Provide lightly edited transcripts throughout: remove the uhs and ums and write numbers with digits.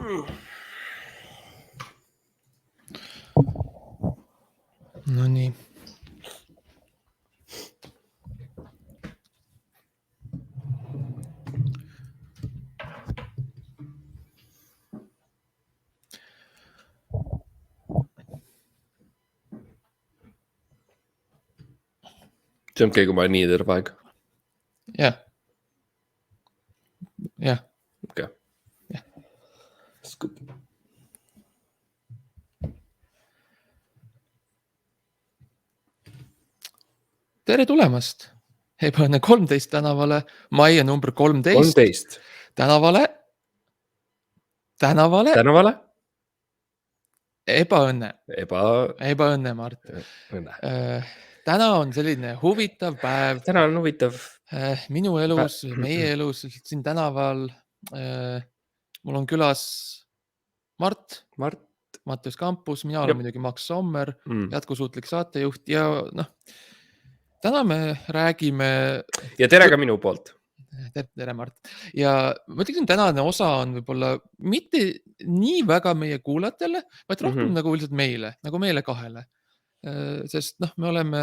No nii. See on okei, kui ma nii terve aeg. Jah. Jah. Okei. Jah. Tere tulemast Ebaõnne 13 tänavale, majja number 13. 13. Tänavale Ebaõnne. Ebaõnne, Mart. Õnne. Täna on selline huvitav päev. Täna on huvitav. Minu elus, meie elus, siin tänaval. Mul on külas Mart. Mattias Kampus, mina olen muidugi Max Sommer, jätkusuutlik saatejuht ja täna me räägime... Ja tere ka minu poolt. Tere, Mart. Ja ma ütleksin, tänane osa on võib-olla mitte nii väga meie kuulajatele, vaid rohkem nagu lihtsalt meile, nagu meile kahele. Sest me oleme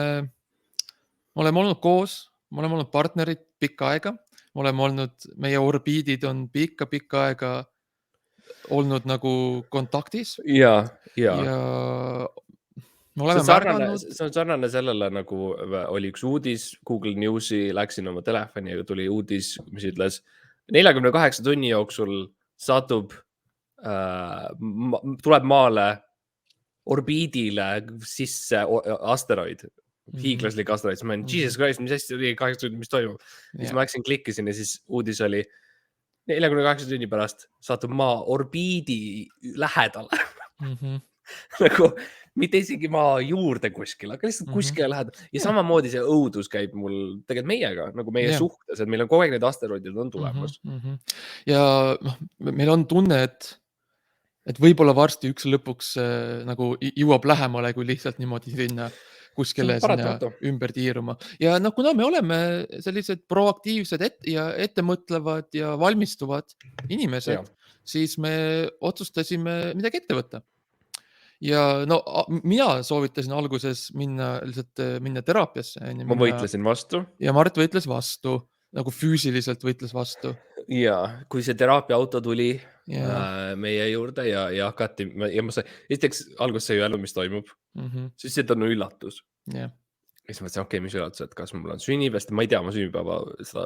olnud koos, me oleme olnud partnerid pikka aega, me oleme olnud, meie orbiidid on pikka aega olnud nagu kontaktis. Ja me oleme märganud. See on sarnane sellele, nagu oli üks uudis Google Newsi, läksin oma telefoni ja tuli uudis, mis ütles 48 tunni jooksul tuleb maale orbiidile sisse asteroid, hiiglaslik asteroid. Siis ma olen, Jesus Christ, mis hästi oli 8 tundi, mis toimub. Siis ma läksin, klikkisin ja siis uudis oli 48 tunni pärast satub maa orbiidi lähedale. Nagu mitte isegi maa juurde kuskil, aga lihtsalt kuskile lähedal. Ja samamoodi see õudus käib mul tegelikult meiega, nagu meie suhtes, et meil on kogu aeg need asteroidid on tulemas. Ja meil on tunne, et võib-olla varsti üks lõpuks nagu jõuab lähemale, kui lihtsalt niimoodi sinna kuskile sinna ümber tiiruma. Ja kuna me oleme sellised proaktiivsed ja ettemõtlevad ja valmistuvad inimesed, siis me otsustasime midagi ette võtta. Ja mina soovitasin alguses minna teraapiasse. Ma võitlesin vastu. Ja Mart võitles vastu, nagu füüsiliselt võitles vastu. Ja kui see teraapia auto tuli meie juurde ja hakati, ja ma esiteks alguses sai öelnud, mis toimub, siis see on üllatus. Ja siis mõtlesin, okei, mis üllatus, et kas mul on sünnipäev, ma ei tea, ma sünnipäeva seda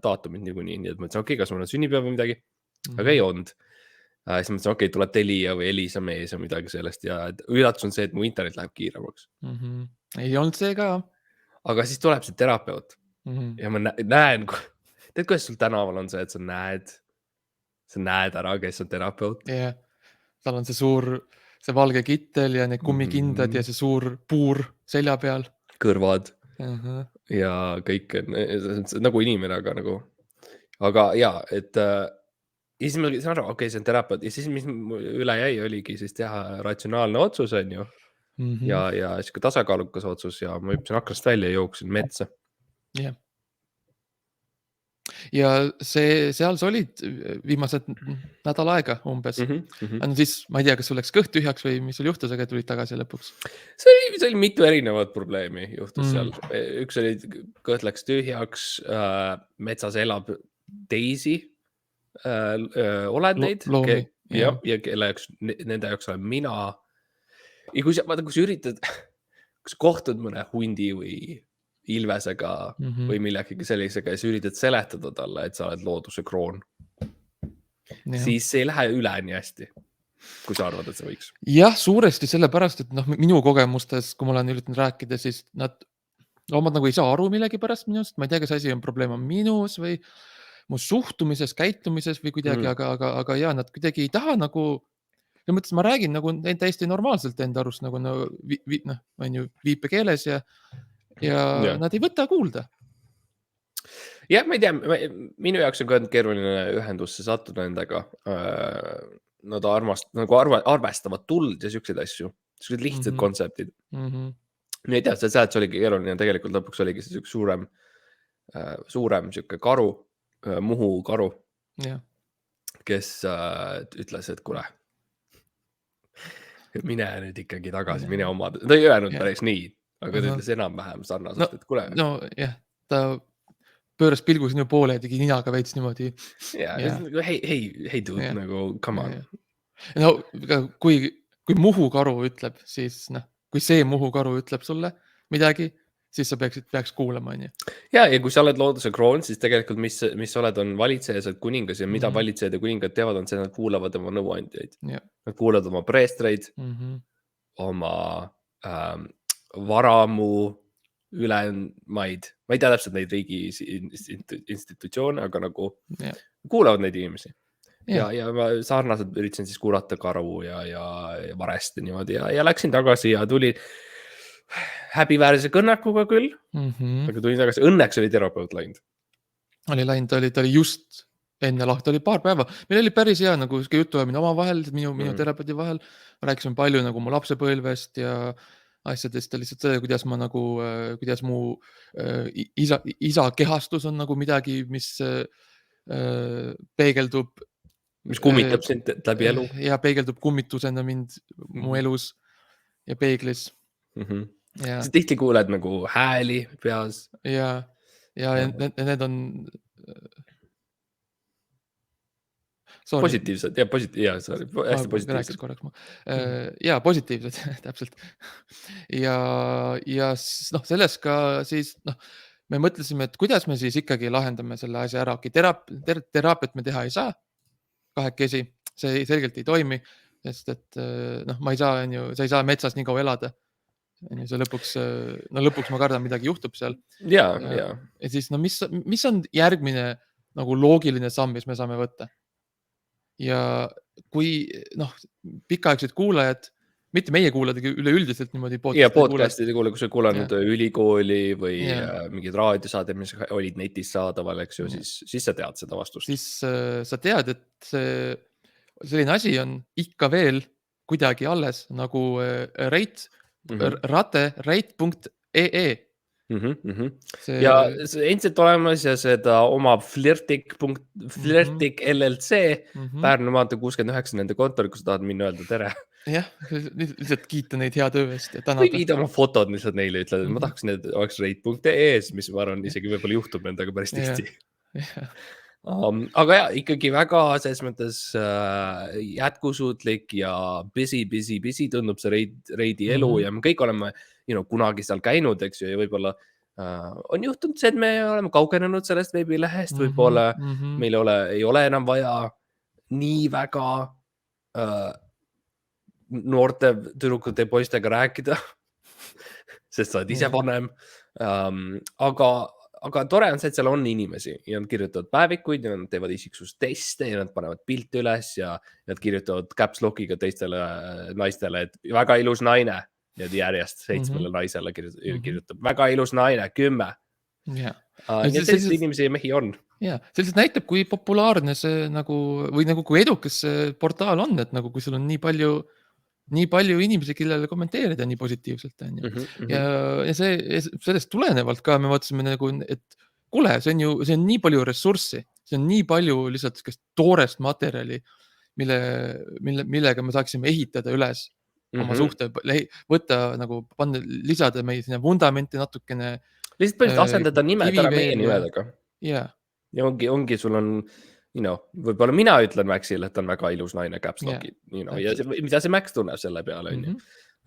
daatumit niikuinii, nii et mõtlesin, okei, kas mul on sünnipäev või midagi, aga ei olnud. Siis mõtlesin, okei, tuleb Telia või Elisa mees ja midagi sellest ja üllatus on see, et mu internet läheb kiiremaks. Ei olnud see ka. Aga siis tuleb see terapeut ja ma näen, tead, kuidas sul tänaval on see, et sa näed ära, kes on terapeut? Jah, tal on see valge kittel ja need kummikindad ja see suur puur selja peal. Kõrvad ja kõik nagu inimene, aga et ja siis ma saan aru, okei, see on terapeut ja siis mis üle jäi oligi siis teha ratsionaalne otsus on ju ja siuke tasakaalukas otsus ja ma hüppasin aknast välja ja jooksin metsa. Jah. Ja seal sa olid viimased nädal aega umbes. Siis ma ei tea, kas sul läks kõht tühjaks või mis sul juhtus, aga tulid tagasi lõpuks. See oli mitu erinevat probleemi juhtus seal. Üks oli, kõht läks tühjaks, metsas elab teisi olendeid ja nende jaoks olen mina. Ja kui sa üritad, kui sa kohtud mõne hundi või ilvesega või millegagi sellisega ja sa üritad seletada talle, et sa oled looduse kroon, siis see ei lähe üle nii hästi, kui sa arvad, et see võiks. Jah, suuresti sellepärast, et minu kogemustes, kui ma olen üritanud rääkida, siis loomad nagu ei saa aru millegi pärast minust. Ma ei tea, kas asi on probleem on minus või mu suhtumises, käitumises või kuidagi, aga ja nad kuidagi ei taha nagu, ja mõttes ma räägin nagu täiesti normaalselt enda arust nagu on ju viipekeeles ja nad ei võta kuulda. Jah, ma ei tea, minu jaoks on ka keeruline ühendusse sattuda endaga. Nad arvestavad tuld ja siukseid asju, siuksed lihtsad kontseptid. Nii ei tea, see oligi keeruline ja tegelikult lõpuks oligi see üks suurem siuke karu, Muhu karu, kes ütles, et kuule, mine nüüd ikkagi tagasi, mine oma, ta ei öelnud päris nii, aga ta ütles enam-vähem sarnaselt, et kuule. No jah, ta pööras pilgu sinu poole ja tegi ninaga veits niimoodi. Hei dude, nagu come on. No kui Muhu karu ütleb, siis kui see Muhu karu ütleb sulle midagi, siis sa peaks kuulama, on ju. Ja kui sa oled looduse kroon, siis tegelikult mis oled on valitseja, sa oled kuningas ja mida valitsejad ja kuningad teevad, on see, nad kuulavad oma nõuandjaid. Nad kuulavad oma preestreid, oma varamu ülemaid, ma ei tea täpselt neid riigi institutsioone, aga nagu kuulavad neid inimesi. Ja ma sarnaselt üritasin siis kuulata karu ja varest ja niimoodi ja läksin tagasi ja tuli häbiväärse kõnnakuga küll, aga tulin tagasi. Õnneks oli terapeut läinud. Oli läinud, ta oli just enne lahti, oli paar päeva. Meil oli päris hea nagu jutuajamine oma vahel, minu terapeudi vahel. Rääkisime palju nagu mu lapsepõlvest ja asjadest ja lihtsalt see, kuidas mu isa kehastus on nagu midagi, mis peegeldub. Mis kummitab sind läbi elu. Ja peegeldub kummitusena mind mu elus ja peeglis. Sa tihti kuuled nagu hääli peas. Ja need on positiivsed ja hästi positiivsed. Rääkis korraks ma. Ja positiivsed, täpselt. Ja selles ka siis, me mõtlesime, et kuidas me siis ikkagi lahendame selle asja ära. Teraapiat me teha ei saa kahekesi, see selgelt ei toimi, sest et ma ei saa, sa ei saa metsas nii kaua elada. See lõpuks ma kardan, midagi juhtub seal. Ja siis, mis on järgmine nagu loogiline samm, mis me saame võtta? Ja kui pikaaegsed kuulajad, mitte meie kuuladagi üleüldiselt niimoodi podcastide kuule, kui sa kuulanud ülikooli või mingid raadiosaade, mis olid netis saadaval, eks ju, siis sa tead seda vastust. Siis sa tead, et selline asi on ikka veel kuidagi alles nagu rate.ee. Ja see endiselt olemas ja seda omab Flirtik LLC Pärnu maantee 69 nende kontor, kus sa tahad minna öelda tere. Jah, lihtsalt kiita neid hea töö eest. Või viida oma fotod lihtsalt neile ütled, et ma tahaks need oleks rate.ee-s, mis ma arvan isegi võib-olla juhtub endaga päris tihti. Aga ikkagi väga selles mõttes jätkusuutlik ja busy tundub see reidi elu ja me kõik oleme kunagi seal käinud, eks ju, ja võib-olla on juhtunud see, et me oleme kaugenenud sellest veebilehest, võib-olla meil ei ole enam vaja nii väga noorte tüdrukute ja poistega rääkida, sest sa oled ise vanem, aga tore on see, et seal on inimesi ja nad kirjutavad päevikuid ja nad teevad isiksusteste ja nad panevad pilte üles ja nad kirjutavad caps lockiga teistele naistele, et väga ilus naine ja järjest 7 naisele kirjutab väga ilus naine, 10. Sellised inimesi ja mehi on. Ja, sellised näitab, kui populaarne see või kui edukas see portaal on, et kui sul on nii palju inimesi, kellele kommenteerida nii positiivselt. Ja sellest tulenevalt ka me vaatasime, et kuule, see on nii palju ressurssi, see on nii palju lihtsalt toorest materjali, millega me saaksime ehitada üles oma suhte, võtta, lisada meie sinna vundamenti natukene. Lihtsalt põhimõtteliselt asendada nimed ära meie nimedega. Ja ongi, sul on võib-olla mina ütlen Maxile, et ta on väga ilus naine caps locki, ja mida see Max tunneb selle peale,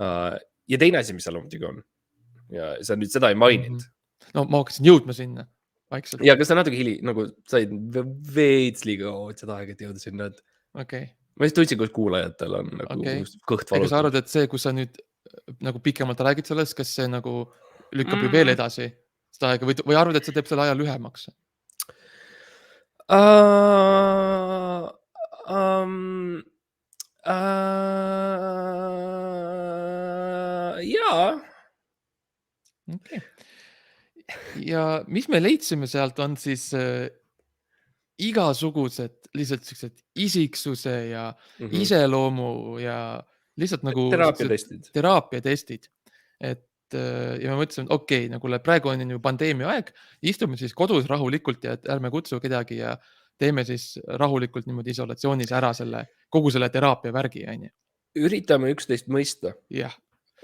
ja teine asi, mis seal muidugi on, ja sa nüüd seda ei maininud. No ma hakkasin jõudma sinna vaikselt. Ja kas sa natuke said veits liiga seda aega, et jõuda sinna, et ma just tundsin, kus kuulajatel on kõht valutab. Ega sa arvad, et see, kus sa nüüd pikemalt räägid sellest, kas see lükkab ju veel edasi seda aega või arvad, et see teeb selle aja lühemaks? Jaa. Ja mis me leidsime sealt on siis igasugused lihtsalt sellised isiksuse ja iseloomu ja lihtsalt teraapiatestid. Ja me mõtlesime, et praegu on ju pandeemia aeg, istume siis kodus rahulikult ja ärme kutsu kedagi ja teeme siis rahulikult niimoodi isolatsioonis ära kogu selle teraapia värgi, on ju. Üritame üksteist mõista. Jah.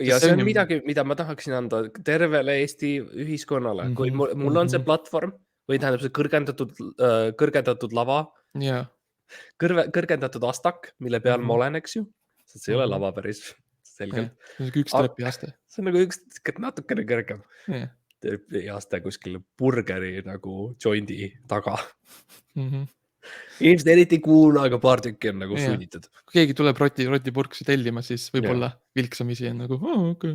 Ja see on midagi, mida ma tahaksin anda tervele Eesti ühiskonnale. Kui mul on see platvorm või tähendab see kõrgendatud lava, kõrgendatud astak, mille peal ma olen, eks ju. See ei ole lava päris selgelt. See on üks trepiaste. See on nagu üks natukene kõrgem. Trepiaste kuskil burgeri nagu joindi taga. Inimesed eriti ei kuula, aga paar tükki on nagu sunnitud. Kui keegi tuleb rotipurksi tellima, siis võib-olla vilksamisi on nagu, okay.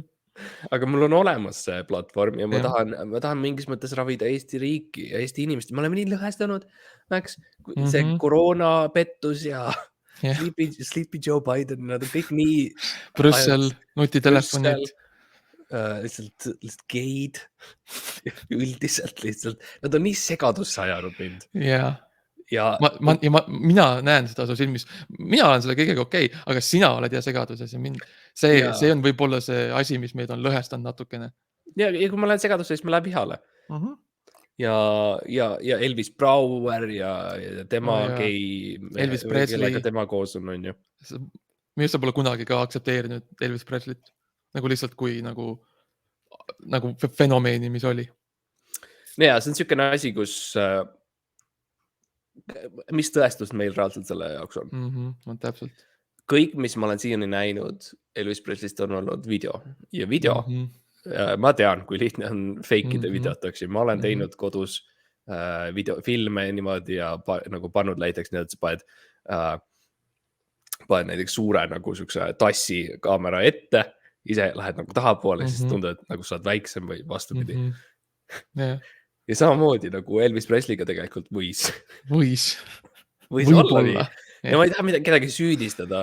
Aga mul on olemas see platvorm ja ma tahan mingis mõttes ravida Eesti riiki ja Eesti inimest. Me oleme nii lõhestunud, Max, see koroonapettus ja Sleepy Joe Biden, nad on kõik nii... Brüssel, nutitelefonid. Lihtsalt geid, üldiselt lihtsalt. Nad on nii segadusse ajanud mind. Mina näen seda su silmis. Mina olen selle kõigega okei, aga sina oled ja segaduses ja see on võib-olla see asi, mis meid on lõhestanud natukene. Ja kui ma lähen segadusse, siis ma lähen vihale. Ja Elvis Brouwer ja tema gei, kellega tema koos on ju. Minu sa pole kunagi ka aktsepteerinud Elvis Presleyt. Nagu lihtsalt kui nagu fenomeeni, mis oli. Ja, see on selline asi, kus mis tõestust meil reaalselt selle jaoks on. Täpselt. Kõik, mis ma olen siiani näinud Elvis Presleyst on olnud video. Ja video, ma tean, kui lihtne on fake'ide videot, eks ju. Ma olen teinud kodus filme niimoodi ja nagu pannud näiteks nii, et sa paned näiteks suure nagu sükse tassi kaamera ette, ise lähed nagu tahapoole, siis tundub, et nagu sa oled väiksem või vastupidi. Ja samamoodi nagu Elvis Presleyga tegelikult võis olla nii. Ja ma ei taha kedagi süüdistada,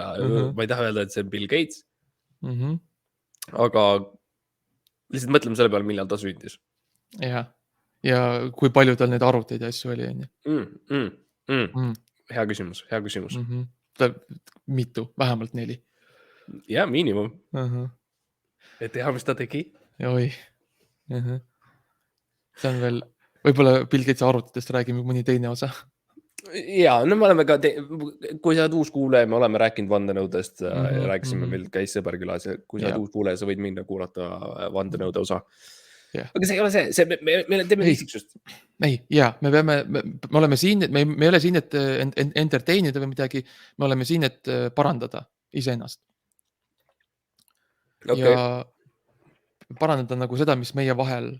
ma ei taha öelda, et see on Bill Gates. Aga lihtsalt mõtleme selle peale, millal ta sündis. Ja kui palju tal neid arvuteid ja asju oli. Hea küsimus. Mitu, vähemalt 4. Ja, miinimum. Et teha, mis ta tegi. Oi. See on veel, võib-olla Bill Gatesi arvutitest räägime mõni teine osa. Ja, no me oleme ka, kui sa oled uus kuulaja, me oleme rääkinud vandenõudest, rääkisime meil käis sõber külas ja kui sa oled uus kuulaja, sa võid minna kuulata vandenõude osa. Aga see ei ole see me teeme isiksust. Ei, me oleme siin, me ei ole siin, et entertainida või midagi, me oleme siin, et parandada iseennast. Ja parandada nagu seda, mis meie vahel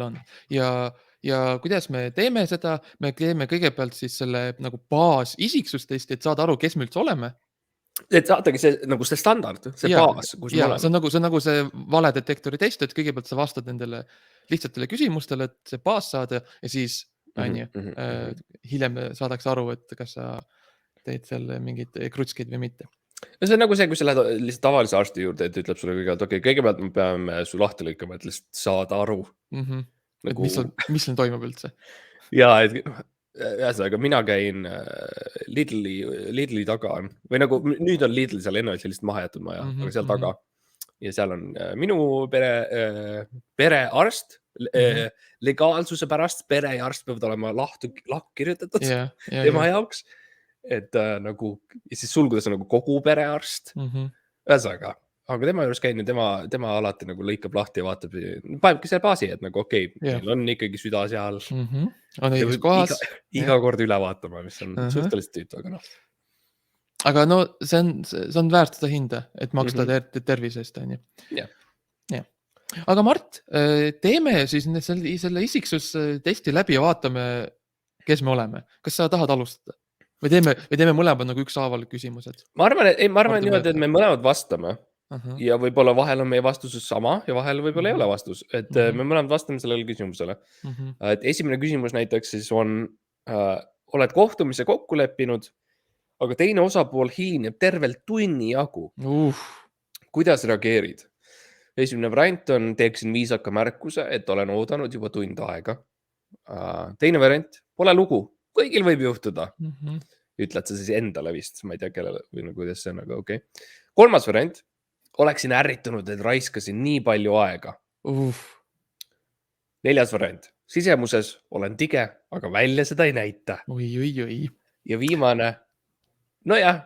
on. Ja kuidas me teeme seda, me teeme kõigepealt siis selle nagu baas isiksustesti, et saada aru, kes me üldse oleme. Et saatagi see, nagu see standard, see baas, kus me oleme. See on nagu see valedetektori test, et kõigepealt sa vastad nendele lihtsatele küsimustele, et see baas saada ja siis hiljem saadakse aru, et kas sa teed seal mingid krutskid või mitte. See on nagu see, kui sa lähed lihtsalt tavalise arsti juurde, et ütleb sulle kõigepealt, okei, kõigepealt me peame su lahti lõikama, et lihtsalt saada aru. Nagu... Mis seal toimub üldse? Ja, et ühesõnaga, mina käin Lidli taga on, või nagu nüüd on Lidl seal enne sellist mahajätud maja, aga seal taga. Ja seal on minu perearst, legaalsuse pärast perearst peavad olema lahti kirjutatud tema jaoks. Et nagu, ja siis sulgudes on nagu kogu perearst. Ühesõnaga, aga tema juures käin ja tema alati nagu lõikab lahti ja vaatab, panebki selle baasi, et nagu okei, meil on ikkagi süda seal. On õigus kohas. Iga kord üle vaatama, mis on suhteliselt tüütu, aga noh. Aga no see on väärt seda hinda, et maksta tervisest, on ju. Aga Mart, teeme siis selle isiksustesti läbi ja vaatame, kes me oleme. Kas sa tahad alustada? Või teeme mõlemad nagu ükshaaval küsimused? Ma arvan niimoodi, et me mõlemad vastame ja võib-olla vahel on meie vastuses sama ja vahel võib-olla ei ole vastus. Et me mõlemad vastame sellele küsimusele. Et esimene küsimus näiteks siis on, oled kohtumise kokku leppinud, aga teine osapool hilineb tervelt tunni jagu. Kuidas reageerid? Esimene variant on, teeksin viisaka märkuse, et olen oodanud juba tund aega. Teine variant, pole lugu. Kõigil võib juhtuda. Ütled sa siis endale vist, ma ei tea kellele või kuidas see on, aga okei. Kolmas variant, oleksin ärritunud, et raiskasin nii palju aega. Neljas variant, sisemuses olen tige, aga välja seda ei näita. Oi. Ja viimane, nojah,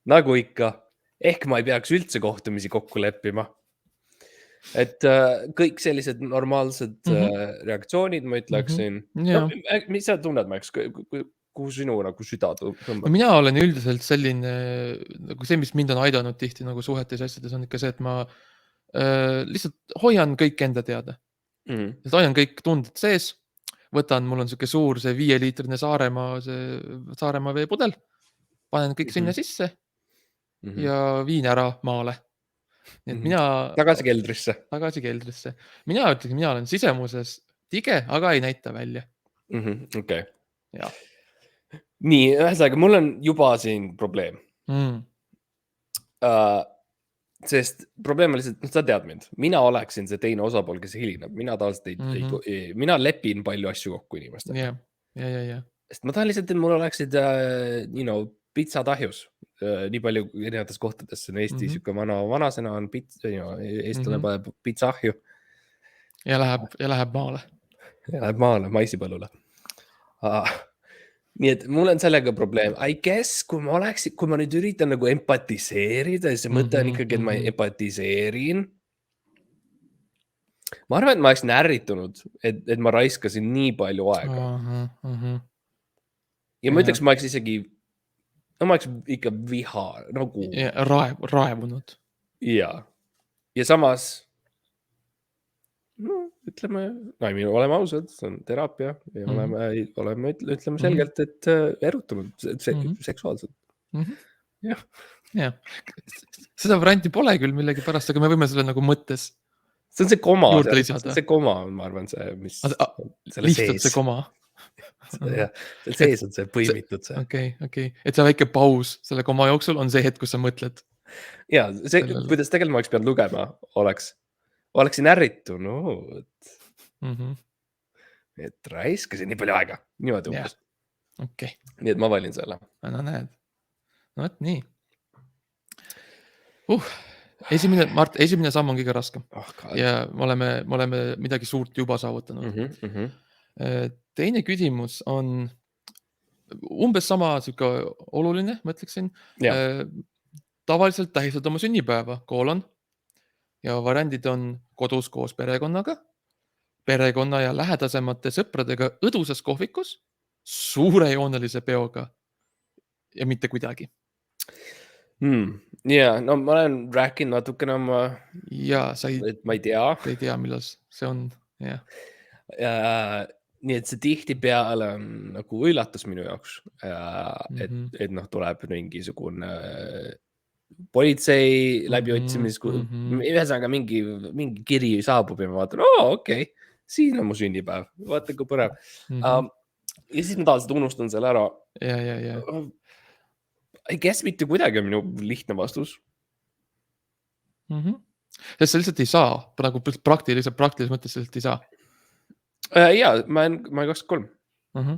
nagu ikka, ehk ma ei peaks üldse kohtumisi kokku leppima. Et kõik sellised normaalsed reaktsioonid, ma ütleksin. No, mis sa tunned, Max? Kuhu sinu nagu süda tõmbab? No, mina olen üldiselt selline, nagu see, mis mind on aidanud tihti nagu suhetes asjades, on ikka see, et ma lihtsalt hoian kõik enda teada. Hoian kõik tunded sees, võtan, mul on siuke suur see 5-liitrine Saaremaa veepudel, panen kõik sinna sisse ja viin ära maale. Nii et mina... Tagasi keldrisse. Mina ütlen, mina olen sisemuses tige, aga ei näita välja. Okei. Nii, ühesõnaga, mul on juba siin probleem. Sest probleem on lihtsalt, sa tead mind, mina oleksin see teine osapool, kes hilineb. Mina tavaliselt mina lepin palju asju kokku inimestele. Ja. Sest ma tahan lihtsalt, et mul oleksid, pitsa tahjus. Nii palju erinevates kohtades. See on Eesti siuke vanasena on eestlane paneb pitsa ahju. Ja läheb maale. Ja läheb maale, maisipõllule. Nii et mul on sellega probleem. I guess, kui ma nüüd üritan nagu empatiseerida, siis see mõte on ikkagi, et ma empatiseerin. Ma arvan, et ma oleksin ärritunud, et ma raiskasin nii palju aega. Ja ma ütleks, ma oleks isegi ma oleks ikka viha, nagu... Raevunud. Ja samas, ütleme, oleme ausad, see on teraapia ja oleme ütleme selgelt, et erutunud seksuaalselt. Jah. Seda varianti pole küll millegi pärast, aga me võime selle nagu mõttes see on see koma, juurde lisada. See koma on, ma arvan, see, mis lihtsalt see koma. Jah, seal sees on see põimitud see. Okei. Et see väike paus selle koma jooksul on see hetk, kus sa mõtled. Ja, see, kuidas tegelikult ma oleks peanud lugema, oleksin ärritunud. Et raiskasin nii palju aega. Niimoodi umbes. Okei. Nii et ma valin selle. No näed. No et nii. Esimene samm on kõige raskem. Ja me oleme midagi suurt juba saavutanud. Teine küsimus on umbes sama siuke oluline, ma ütleksin. Tavaliselt tähistad oma sünnipäeva, ja variandid on kodus koos perekonnaga, perekonna ja lähedasemate sõpradega õdusas kohvikus, suurejoonelise peoga ja mitte kuidagi. Ja, no ma olen rääkinud natukene oma, et ma ei tea. Ei tea, millal see on. Nii et see tihti peale on nagu üllatus minu jaoks, et tuleb mingisugune politsei läbiotsimis, ühesõnaga mingi kiri saabub ja ma vaatan, okei, siin on mu sünnipäev, vaata kui põnev. Ja siis ma tavaliselt unustan selle ära. Ja. I guess mitte kuidagi on minu lihtne vastus. Sest sa lihtsalt ei saa, praegu praktiliselt mõttes lihtsalt ei saa. Ja, ma olen 23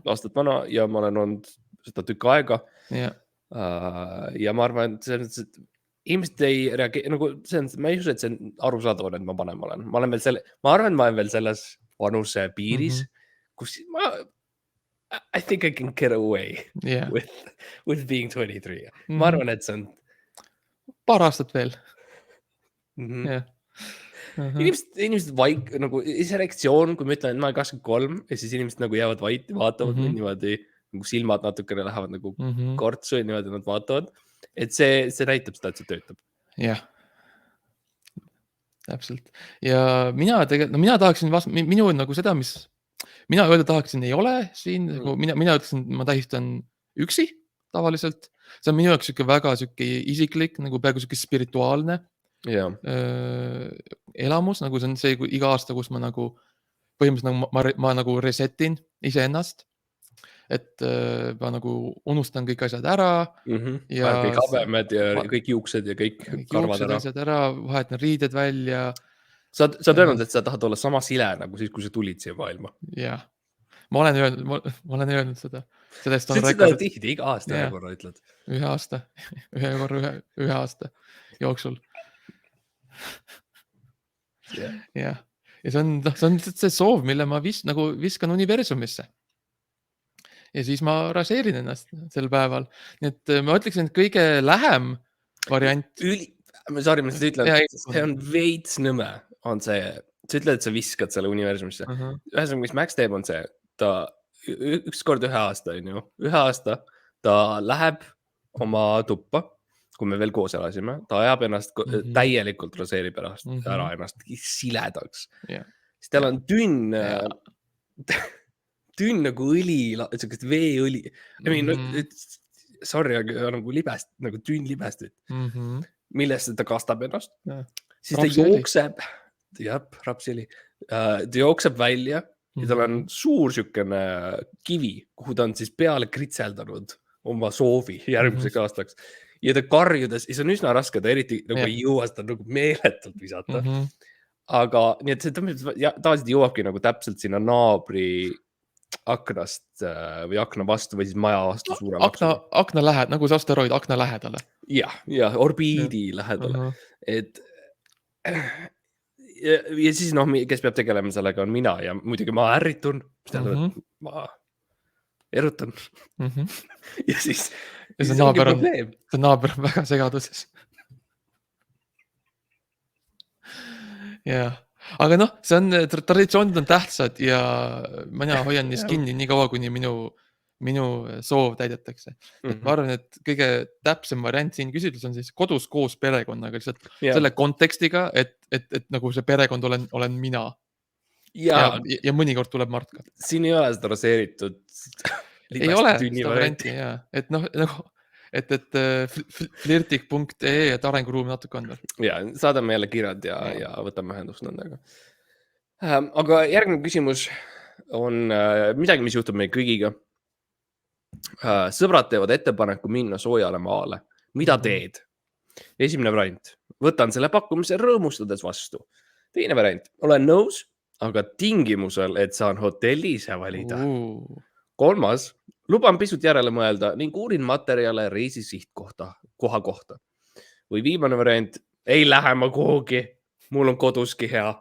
aastat vana ja ma olen olnud seda tükk aega. Ja ma arvan, et inimesed ei reageeri, nagu ma ei usu, et see on arusaadav, et ma panem olen. Ma arvan, et ma olen veel selles vanuse piiris, kus I think I can get away with being 23. Ma arvan, et see on paar aastat veel. Inimesed nagu see reaktsioon, kui ma ütlen, et ma olen 23 ja siis inimesed nagu jäävad vait, vaatavad niimoodi, nagu silmad natukene lähevad nagu kortsu ja niimoodi nad vaatavad, et see näitab seda, et see töötab. Jah, täpselt. Ja mina tahaksin minu nagu seda, mis mina öelda tahaksin, ei ole siin, mina ütlesin, ma tähistan üksi tavaliselt. See on minu jaoks väga isiklik, nagu peaaegu spirituaalne elamus, nagu see on see iga aasta, kus ma nagu põhimõtteliselt ma nagu resetin iseennast, et ma nagu unustan kõik asjad ära ja kõik habemed ja kõik juuksed ja kõik karvad ära, vahetan riided välja. Sa oled öelnud, et sa tahad olla sama sile nagu siis, kui sa tulid siia maailma. Jah, ma olen öelnud seda. Seda tihti, iga aasta ühe korra ütled. Ühe aasta jooksul. ja see on lihtsalt see soov, mille ma viskan universumisse. Ja siis ma raseerin ennast sel päeval. Nii et ma ütleksin, et kõige lähem variant. Sorry, ma seda ütlen, see on veits nõme, on see, sa ütled, et sa viskad selle universumisse. Ühesõnaga, mis Max teeb, on see, ta ükskord ühe aasta ta läheb oma tuppa, kui me veel koos elasime, ta ajab ennast täielikult raseerib ära ennast siledaks. Siis tal on tünn nagu õli, sellist veeõli. Sorry, aga nagu libest, nagu tünn libest, millest ta kastab ennast. Siis ta jookseb, rapsili, ta jookseb välja ja tal on suur sükene kivi, kuhu ta on siis peale kritseldanud oma soovi järgmiseks aastaks. Ja ta karjudes, ja see on üsna raske, ta eriti nagu ei jõua seda nagu meeletult visata. Aga nii, et see tavaliselt jõuabki nagu täpselt sinna naabri aknast või akna vastu või siis maja vastu suurem akna lähedale, nagu see asteroid akna lähedale. Ja orbiidi lähedale. Et ja siis kes peab tegelema sellega on mina ja muidugi ma ärritun, ma erutan. Ja siis see naaber on väga segaduses. Jah. Aga see on, traditsioonid on tähtsad ja mina hoian neist kinni nii kaua, kuni minu soov täidetakse. Ma arvan, et kõige täpsem variant siin küsitlus on siis kodus koos perekonnaga, lihtsalt selle kontekstiga, et nagu see perekond olen mina. Ja mõnikord tuleb Mart ka. Siin ei ole seda raseeritud. Ei ole seda varianti, jah. Et flirtik.ee et arenguruum natuke on veel. Ja, saadame jälle kirjad ja võtame ühendust nendega. Aga järgmine küsimus on midagi, mis juhtub meie kõigiga. Sõbrad teevad ettepaneku minna soojale maale. Mida teed? Esimene variant. Võtan selle pakkumise rõõmustades vastu. Teine variant. Olen nõus, aga tingimusel, et saan hotelli ise valida. Kolmas. Luban pisut järele mõelda ning uurin materjale reisi sihtkoha kohta. Või viimane variant, ei lähe ma kuhugi, mul on koduski hea.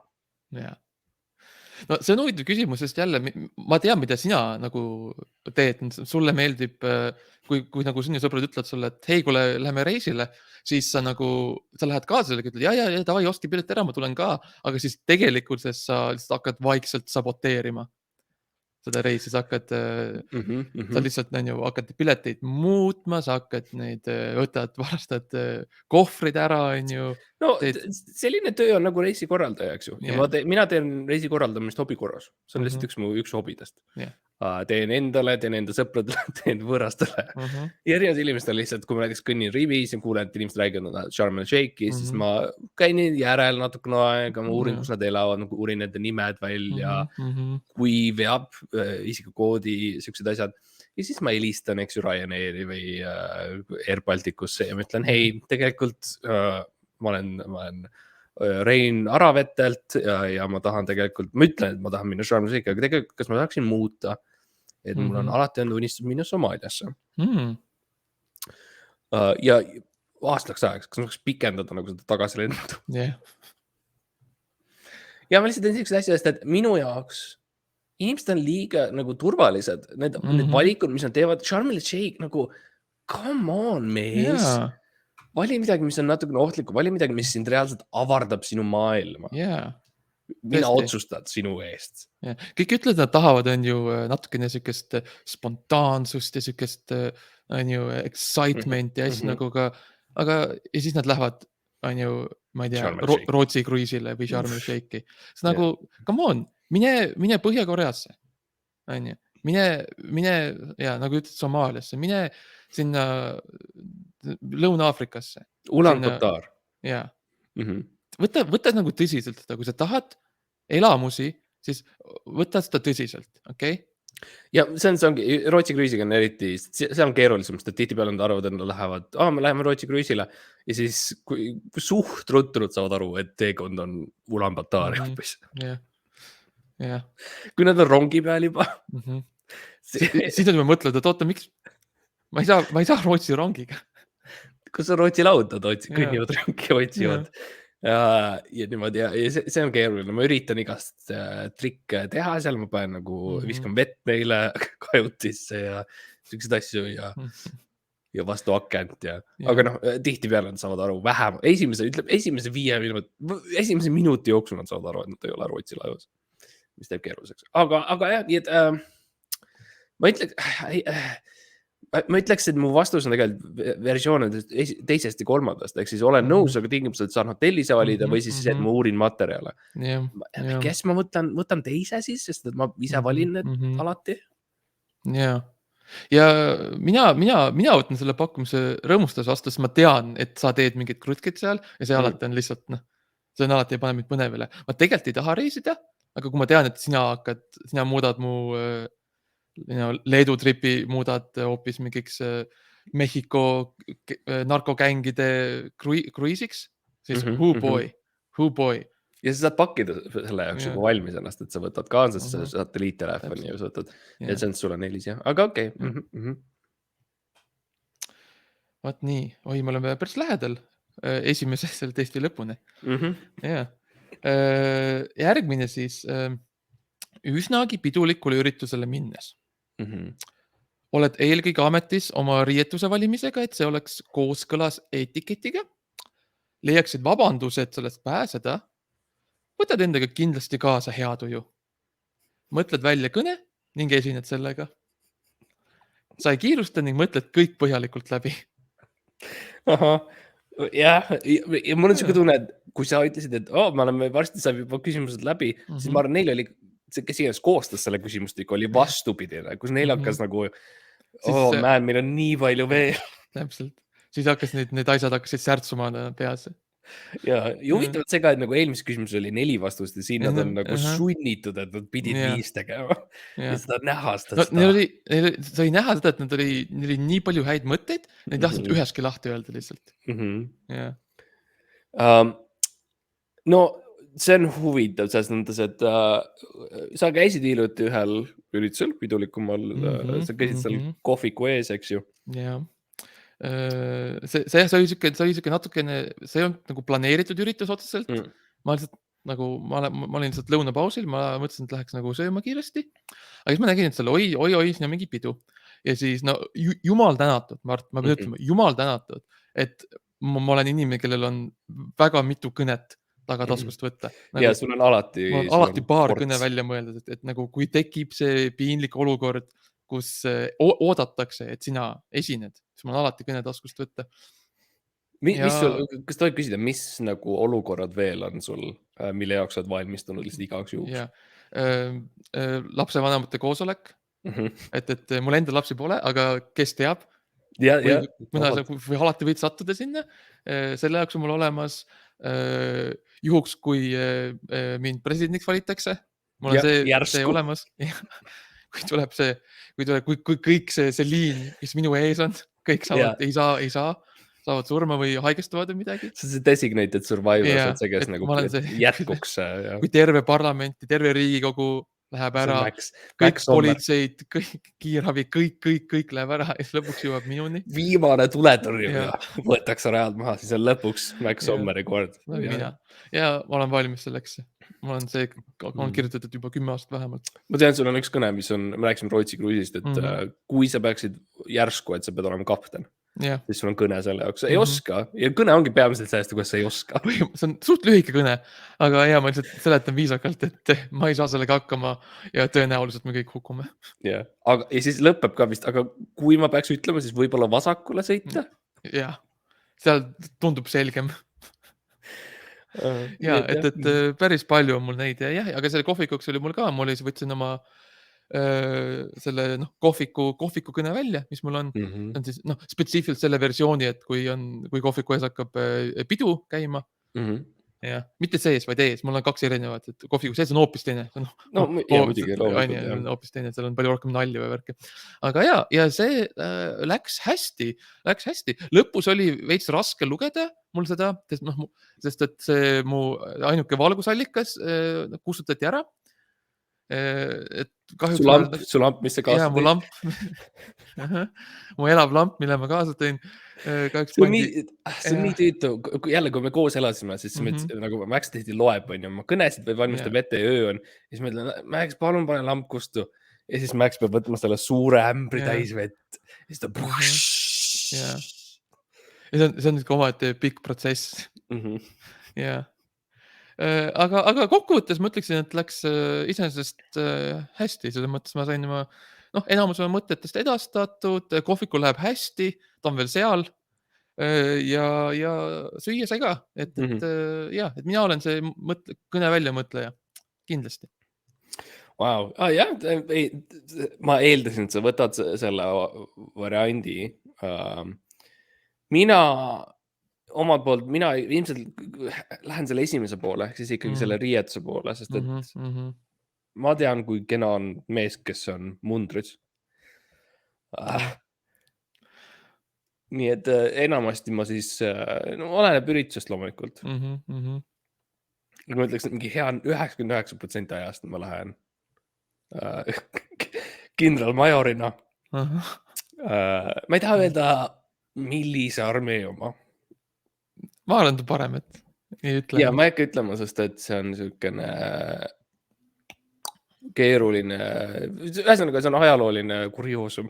No see on huvitav küsimus, sest jälle ma tean, mida sina nagu teed. Sulle meeldib, kui nagu sinu sõbrad ütlevad sulle, et hei, kui läheme reisile, siis sa lähed kaasa sellega, ütled, ja, davai, ostki pilet ära, ma tulen ka, aga siis tegelikult sa lihtsalt hakkad vaikselt saboteerima seda reisi, sa hakkad sa lihtsalt hakkad pileteid muutma, sa hakkad neid varastad kohvrid ära, No selline töö on nagu reisikorraldaja, eks ju. Ja mina teen reisikorraldamist hobikorras. See on lihtsalt üks hobidest. Teen endale, teen enda sõpradele, teen võõrastele. Ja erinevad inimestel lihtsalt, kui ma näiteks kõnnin rivis ja kuulen, et inimesed räägivad Sharm el Sheikhi, siis ma käin järel natukene aega, ma uurin, kus nad elavad, uurin nende nimed välja, kui veab isikukoodi, sellised asjad. Ja siis ma helistan, eks ju, Ryanairi või Air Balticusse ja ma ütlen, hei, tegelikult ma olen Rein Aravetelt ja ma tahan tegelikult, ma ütlen, et ma tahan minna Sharm el Sheikhi, aga tegelikult, kas ma saaksin muuta, et mul on alati on unistus minna Somaaliasse. Ja aastaks ajaks, kas ma saaks pikendada nagu seda tagasilendu? Ja ma lihtsalt teen sellised asjadest, et minu jaoks inimesed on liiga nagu turvalised. Need valikud, mis nad teevad, Sharm el Sheikh nagu, come on, mees. Vali midagi, mis on natukene ohtlikku, vali midagi, mis sind reaalselt avardab sinu maailma. Mina otsustad sinu eest. Kõik ütlevad, nad tahavad natukene sellist spontaansust ja sellist excitement ja asju nagu ka, aga ja siis nad lähevad, ma ei tea, Rootsi kruiisile või Sharm el Sheikhi. See nagu, come on, mine Põhja-Koreasse. Mine, ja nagu ütled Somaaliasse, mine sinna Lõuna-Afrikasse. Ulaanbaatar. Ja. Võta nagu tõsiselt seda, kui sa tahad elamusi, siis võta seda tõsiselt, okei? Ja see ongi, Rootsi kruisiga on eriti, see on keerulisem, sest tihtipeale nad arvavad, et nad lähevad, me läheme Rootsi kruisile ja siis kui suht ruttunud saavad aru, et teekond on Ulaanbaatari hoopis. Kui nad on rongi peal juba. Siis nad mõtlevad, et oota, miks ma ei saa Rootsi rongiga. Kus on Rootsi laud, nad kõnnivad rongi ja otsivad. ja niimoodi ja see on keeruline, ma üritan igast trikke teha seal, ma panen nagu viskan vett neile kajutisse ja siukseid asju ja vastu akent aga noh, tihtipeale nad saavad aru vähem, esimese 5 minuti jooksul nad saavad aru, et nad ei ole Rootsi laevas, mis teeb keeruliseks, aga jah, nii et ma ütleks, et mu vastus on tegelikult versioon teisest ja kolmandast, ehk siis olen nõus, aga tingimusel, et saan hotelli valida või siis see, et ma uurin materjale. Kes ma võtan teise siis, sest et ma ise valin need alati. Ja mina võtan selle pakkumise rõõmustas vastu, sest ma tean, et sa teed mingid krutkid seal ja see alati on lihtsalt, see on alati ei pane mind põnevile. Ma tegelikult ei taha reisida, aga kui ma tean, et sina muudad mu Leedu tripi muudad hoopis mingiks Mehhiko narkogängide kruiisiks, siis who boy. Ja sa saad pakkida selle jaoks juba valmis ennast, et sa võtad Kansasse satelliittelefoni ja sa võtad, ja see on sulle 4, aga okei. Vaat nii, me oleme päris lähedal esimese selle testi lõpuni. Järgmine siis üsnagi pidulikule üritusele minnes. Oled eelkõige ametis oma riietuse valimisega, et see oleks kooskõlas etiketiga. Leiaksid vabandused sellest pääseda. Võtad endaga kindlasti kaasa hea tuju. Mõtled välja kõne ning esined sellega. Sa ei kiirusta ning mõtled kõik põhjalikult läbi. Jah, ja mul on siuke tunne, et kui sa ütlesid, et me oleme varsti saab juba küsimused läbi, siis ma arvan, neil oli see, kes iganes koostas selle küsimustikku, oli vastupidine, kus neil hakkas nagu, meil on nii palju veel. Täpselt. Siis hakkas need asjad hakkasid särtsuma peas. Ja huvitavalt see ka, et nagu eelmises küsimuses oli 4 vastust ja siin nad on nagu sunnitud, et nad pidid 5 tegema. Ja seda näha seda. Sai näha seda, et neil oli nii palju häid mõtteid, neid tahtsid üheski lahti öelda lihtsalt. No see on huvitav selles mõttes, et sa käisid hiljuti ühel üritusel, pidulikumal, sa käisid seal kohviku ees, eks ju? Jah. See oli siuke natukene, see on nagu planeeritud üritus otseselt. Ma olin lihtsalt lõunapausil, ma mõtlesin, et läheks nagu sööma kiiresti. Aga siis ma nägin, et seal oi, siin on mingi pidu. Ja siis, jumal tänatud, Mart, ma pean ütlema, jumal tänatud, et ma olen inimene, kellel on väga mitu kõnet taga taskust võtta. Ja sul on alati paar kõne välja mõeldud, et nagu kui tekib see piinlik olukord, kus oodatakse, et sina esined, siis mul on alati kõne taskust võtta. Kas tohib küsida, mis nagu olukorrad veel on sul, mille jaoks oled valmistunud lihtsalt igaks juhuks? Lapsevanemate koosolek, et mul enda lapsi pole, aga kes teab, või alati võid sattuda sinna, selle jaoks on mul olemas juhuks, kui mind presidendiks valitakse, mul on see olemas. Kui kõik see liin, mis minu ees on, kõik saavad, ei saa, saavad surma või haigestuvad või midagi. See designated survivor, see kes nagu jätkuks. Kui terve parlamenti, terve Riigikogu läheb ära, kõik politseid, kõik kiirabi, kõik läheb ära ja siis lõpuks jõuab minuni. Viimane tuletõrjumine võetakse rajalt maha, siis on lõpuks Max Sommeri kord. Ja ma olen valmis selleks. Ma olen kirjutatud juba 10 aastat vähemalt. Ma tean, sul on üks kõne, me rääkisime Rootsi kruiisist, et kui sa peaksid järsku, et sa pead olema kapten, siis sul on kõne selle jaoks. Ei oska. Ja kõne ongi peamiselt sellest, kuidas sa ei oska. See on suht lühike kõne, aga ma lihtsalt seletan viisakalt, et ma ei saa sellega hakkama ja tõenäoliselt me kõik hukume. Ja siis lõpeb ka vist, aga kui ma peaks ütlema, siis võib-olla vasakule sõita? Jah, seal tundub selgem. Et päris palju on mul neid ja aga selle kohvikuks oli mul ka, ma võtsin oma selle kohviku kõne välja, mis mul on, on siis spetsiifiliselt selle versiooni, et kui kohviku ees hakkab pidu käima, mitte sees, vaid ees, mul on 2 erinevat, et kohviku sees on hoopis teine. Hoopis teine, seal on palju rohkem nalja või värke. Aga ja see läks hästi. Lõpus oli veits raske lugeda mul seda, sest et see mu ainuke valgusallikas kustutati ära. et kahjuks su lamp, mis sa kaasa tõid? mu lamp mu elav lamp, mille ma kaasa tõin. See on nii tüütu. Jälle, kui me koos elasime, siis nagu Max tihti loeb, on ju, ma kõnesid või valmistab ette ja öö on. Ja siis ma ütlen, Max, palun pane lamp kustu. Ja siis Max peab võtma selle suure ämbri täis vett. Ja siis ta ja see on ikka omaette pikk protsess. Jah. Aga kokkuvõttes ma ütleksin, et läks iseenesest hästi. Selles mõttes ma sain enamus mõtetest edastatud, kohvikul läheb hästi, ta on veel seal ja süüa sai ka. Et mina olen see kõne väljamõtleja. Kindlasti. Wow. Jah, ma eeldasin, et sa võtad selle variandi. Mina omalt poolt, mina ilmselt lähen selle esimese poole, ehk siis ikkagi selle riietuse poole, sest et ma tean, kui kena on mees, kes on mundris. Nii et enamasti ma siis, oleneb üritusest loomulikult. Ma ütleks, et mingi hea 99% ajast ma lähen kindralmajorina. Ma ei taha öelda, millise armee oma. Ma olen parem, et ei ütle. Ja ma ei hakka ütlema, sest et see on niisugune keeruline, ühesõnaga see on ajalooline kurioosum.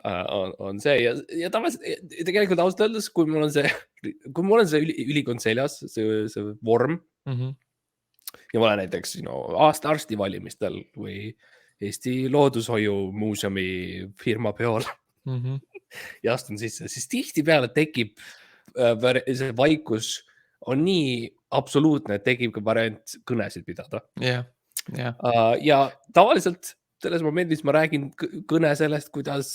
On see ja tavaliselt tegelikult ausalt öeldes, kui mul on see ülikond seljas, see vorm ja ma olen näiteks aasta arstivalimistel või Eesti Loodushoiu muuseumi firma peol ja astun sisse, siis tihtipeale tekib see vaikus on nii absoluutne, et tekib ka variant kõnesid pidada. Ja tavaliselt selles momendis ma räägin kõne sellest, kuidas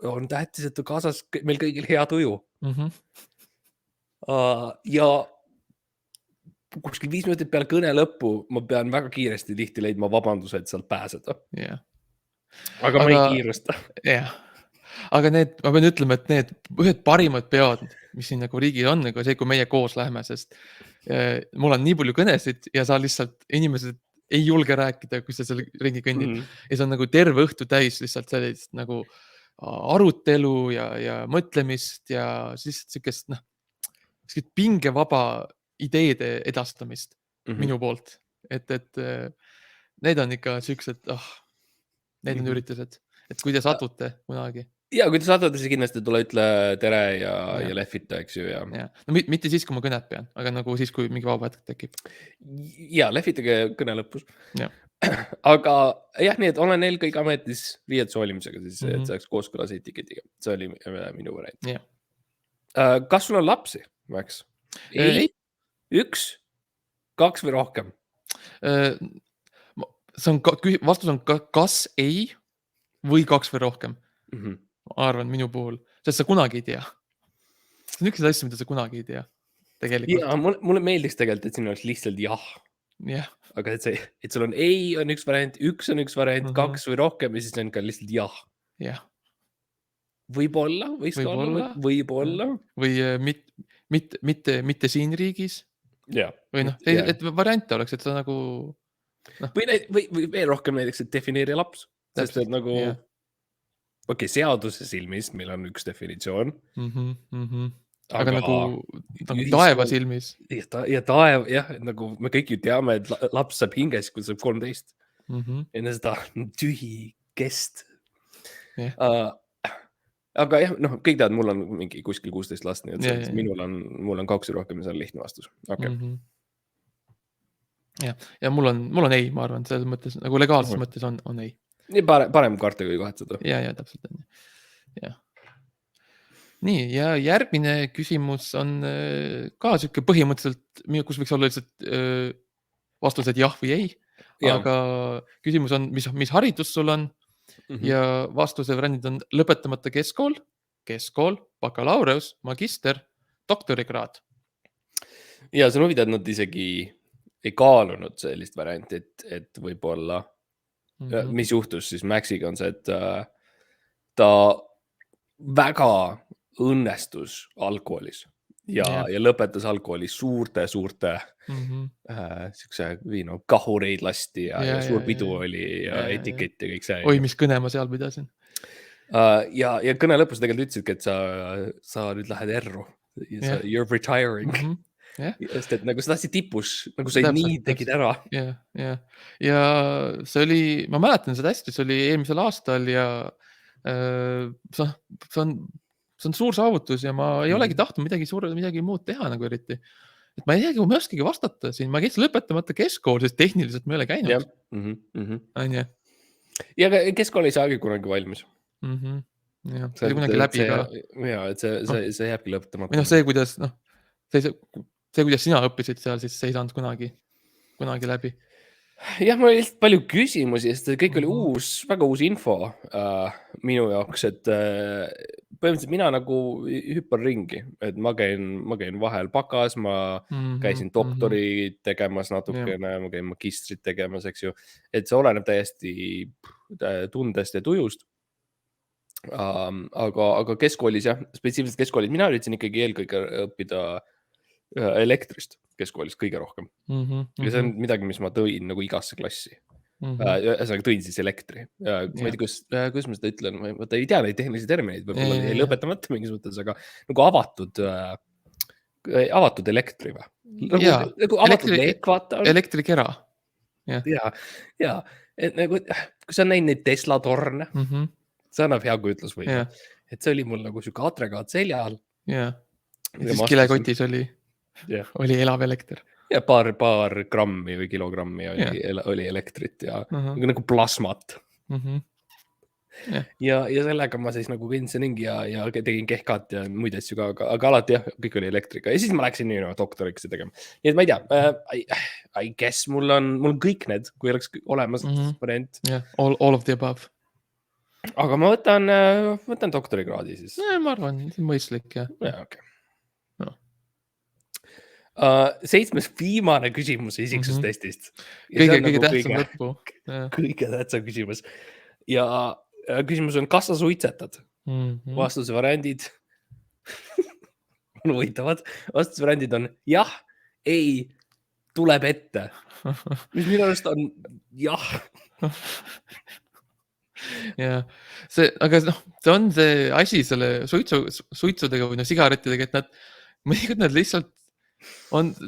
on tähtis, et kaasas meil kõigil hea tuju. Ja kuskil 5 minutit peale kõne lõppu ma pean väga kiiresti tihti leidma vabanduse, et sealt pääseda. Aga ma ei kiirusta. Aga ma pean ütlema, et need ühed parimad peod, mis siin nagu riigil on, nagu see, kui meie koos lähme, sest mul on nii palju kõnesid ja sa lihtsalt, inimesed ei julge rääkida, kui sa selle ringi kõnnid. Ja see on nagu terve õhtu täis lihtsalt sellist nagu arutelu ja mõtlemist ja siis sükest pingevaba ideede edastamist minu poolt. Et need on ikka süksed, need on üritused. Et kui te satute kunagi. Ja kui te satute, siis kindlasti tule ütle tere ja lehvita, eks ju. No mitte siis, kui ma kõnet pean, aga nagu siis, kui mingi vaba hetk tekib. Ja lehvitage kõne lõpus. Aga jah, nii et olen eelkõige ametis riietuse hoolimisega, siis et saaks kooskõlas etiketiga. See oli minu variant. Kas sul on lapsi, Max? Ei. 1, 2 või rohkem? Vastus on kas ei või 2 või rohkem. Ma arvan minu puhul, sest sa kunagi ei tea. See on üks asja, mida sa kunagi ei tea. Tegelikult. Ja mulle meeldiks tegelikult, et siin oleks lihtsalt jah. Aga et sul on ei on üks variant, 1 on üks variant, 2 või rohkem ja siis on ka lihtsalt jah. Võib-olla, võib-olla. Või mitte siin riigis. Või et variante oleks, et sa nagu... Või veel rohkem näiteks, et defineeri laps. Sest et nagu... seaduse silmis meil on üks definitsioon. Aga nagu taeva silmis. Ja taev, jah, nagu me kõik ju teame, et laps saab hinges, kui saab 13. Enne seda tühi kest. Aga jah, kõik tead, mul on mingi kuskil 16 last, nii et mul on 2 või rohkem ja see on lihtne vastus. Ja mul on ei, ma arvan, selles mõttes, nagu legaalses mõttes on ei. Nii parem karta kui kahetada. Ja täpselt on. Nii, ja järgmine küsimus on ka siuke põhimõtteliselt, kus võiks olla lihtsalt vastused jah või ei. Aga küsimus on, mis haridus sul on ja vastuse variandid on lõpetamata keskkool, bakalaureus, magister, doktorikraad. Ja see on huvitav, et nad isegi ei kaalunud sellist varianti, et võib-olla mis juhtus siis Maxiga on see, et ta väga õnnestus algkoolis. ja lõpetas alkoholi suurte siukse kahureid lasti ja suur pidu oli ja etikett ja kõik see. Oi, mis kõne ma seal pidasin. Ja kõne lõpus tegelikult ütlesidki, et sa nüüd lähed erru. You're retiring. Sest et nagu sa tahtsid tipus, nagu sa nii tegid ära. Ja see oli, ma mäletan seda hästi, see oli eelmisel aastal ja see on suur saavutus ja ma ei olegi tahtnud midagi muud teha nagu eriti. Et ma ei teagi, kui ma oskagi vastata siin. Ma käis lõpetamata keskkool, sest tehniliselt ma ei ole käinud. Anja. Ja keskkool ei saagi kunagi valmis. Ja, see oli kunagi läbi ka. Ja, et see jääbki lõpetamata. Või see, kuidas sina õppisid seal, siis see ei saanud kunagi läbi. Jah, mul oli lihtsalt palju küsimusi, sest kõik oli väga uus info minu jaoks, et põhimõtteliselt mina nagu hüppan ringi, et ma käin vahel bakas, ma käisin doktori tegemas natukene, ma käin magistrit tegemas, eks ju, et see oleneb täiesti tundest ja tujust. Aga keskkoolis jah, spetsiifiliselt keskkoolis, mina üritasin ikkagi eelkõige õppida elektrist keskoolis kõige rohkem. Ja see on midagi, mis ma tõin nagu igasse klassi. Ühesõnaga tõin siis elektri. Ma ei tea, kuidas ma seda ütlen, ma ei tea neid tehnilisi termineid, võib-olla ei lõpetamata mingis mõttes, aga nagu avatud elektri või? Nagu avatud leek, vaata. Elektrikera. Ja, et nagu, kui sa näin neid Tesla torne, see annab hea kujutlusvõime. Et see oli mul nagu süke atregaat selja all. Ja siis kilekotis oli elav elekter. Ja paar grammi või kilogrammi oli elektrit ja nagu plasmat. Ja sellega ma siis nagu kõndsin ringi ja tegin kehkat ja muid asju ka, aga alati jah, kõik oli elektriga. Ja siis ma läksin doktoriks tegema. Nii et ma ei tea, I guess mul on kõik need, kui oleks olemas variant. All of the above. Aga ma võtan doktorikraadi siis. Ma arvan, see on mõistlik. Ja, okei. 7. viimane küsimus isiksustestist. Kõige tähtsam lõppu. Kõige tähtsam küsimus. Ja küsimus on, kas sa suitsetad? Vastuse variandid on huvitavad. Vastuse variandid on jah, ei, tuleb ette. Mis minu arust on jah. Ja aga see on see asi selle suitsudega või sigarettidega, et mõnikord nad lihtsalt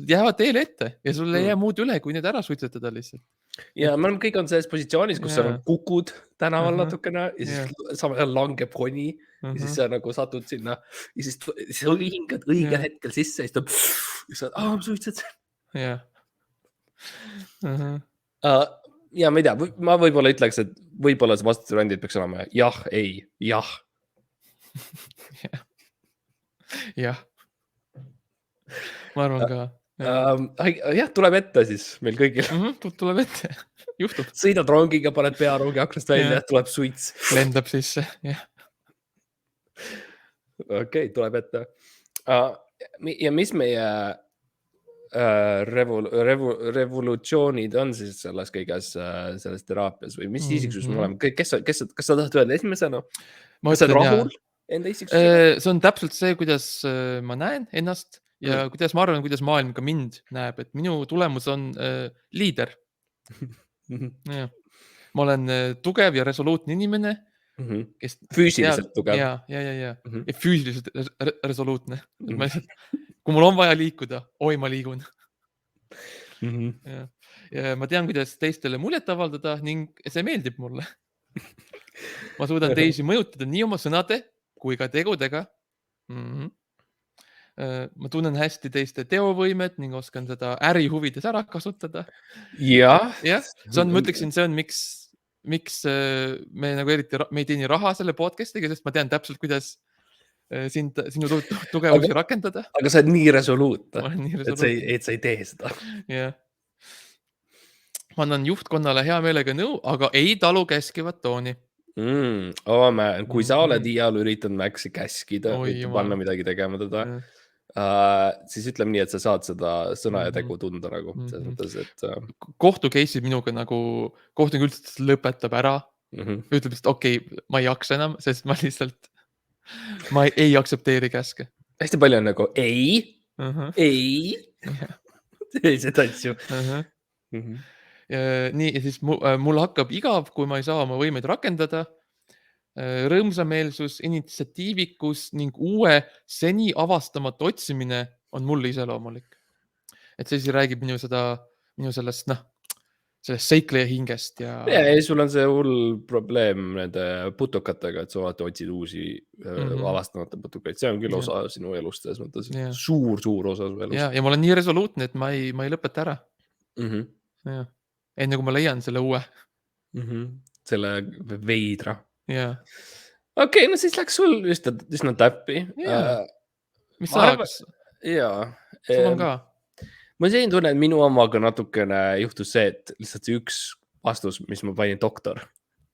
jäävad teile ette ja sul ei jää muud üle, kui need ära suitsetada lihtsalt. Ja me kõik on selles positsioonis, kus sa kukud tänaval natukene ja siis samal ajal langeb koni ja siis sa nagu satud sinna ja siis sa hingad õigel hetkel sisse ja siis sa ma suitsetasin. Ja ma ei tea, ma võib-olla ütleks, et võib-olla see vastusvariandid peaks olema jah, ei, jah. Jah. Ma arvan ka. Jah, tuleb ette siis meil kõigil. Tuleb ette, juhtub. Sõidad rongiga, paned pea rongi aknast välja, tuleb suits. Lendab sisse, jah. Okei, tuleb ette. Ja mis meie revolutsioonid on siis selles kõiges selles teraapias või mis isiksus me oleme? Kas sa tahad öelda esimesena? Kas sa oled rahul enda isiksusega? See on täpselt see, kuidas ma näen ennast ja kuidas ma arvan, kuidas maailm ka mind näeb, et minu tulemus on liider. Ma olen tugev ja resoluutne inimene, kes füüsiliselt tugev. Ja füüsiliselt resoluutne. Kui mul on vaja liikuda, ma liigun. Ja ma tean, kuidas teistele muljet avaldada ning see meeldib mulle. Ma suudan teisi mõjutada nii oma sõnade kui ka tegudega. Ma tunnen hästi teiste teovõimet ning oskan seda ärihuvides ära kasutada. Jah. Ma ütleksin, see on miks me nagu eriti me ei teeni raha selle podcastiga, sest ma tean täpselt, kuidas sinu tugevusi rakendada. Aga sa oled nii resoluutne, et sa ei tee seda. Jah. Ma annan juhtkonnale hea meelega nõu, aga ei talu käskivat tooni. Kui sa oled iial üritanud Maxi käskida, panna midagi tegema teda, siis ütleme nii, et sa saad seda sõna ja tegu tunda nagu. Kohtu case'id minuga nagu, kohtunik üldse lõpetab ära, ütleb, et okei, ma ei jaksa enam, sest ma ei aktsepteeri käske. hästi palju on nagu ei, sellised asju. Nii, ja siis mul hakkab igav, kui ma ei saa oma võimeid rakendada. Rõõmsameelsus, initsiatiivikus ning uue seni avastamata otsimine on mulle iseloomulik. Et see siis räägib minu sellest, sellest seikleja hingest ja... Ja, sul on see hull probleem nende putukatega, et sa vaata otsid uusi avastamata putukaid. See on küll osa sinu elust, selles mõttes suur osa su elust. Ja ma olen nii resoluutne, et ma ei lõpeta ära. Enne kui ma leian selle uue. Selle veidra. Okei, no siis läks sul üsna täppi. Mis saaks? Jaa. Sul on ka? Ma siin tunnen, et minu omaga natukene juhtus see, et lihtsalt see üks vastus, mis ma panin doktor,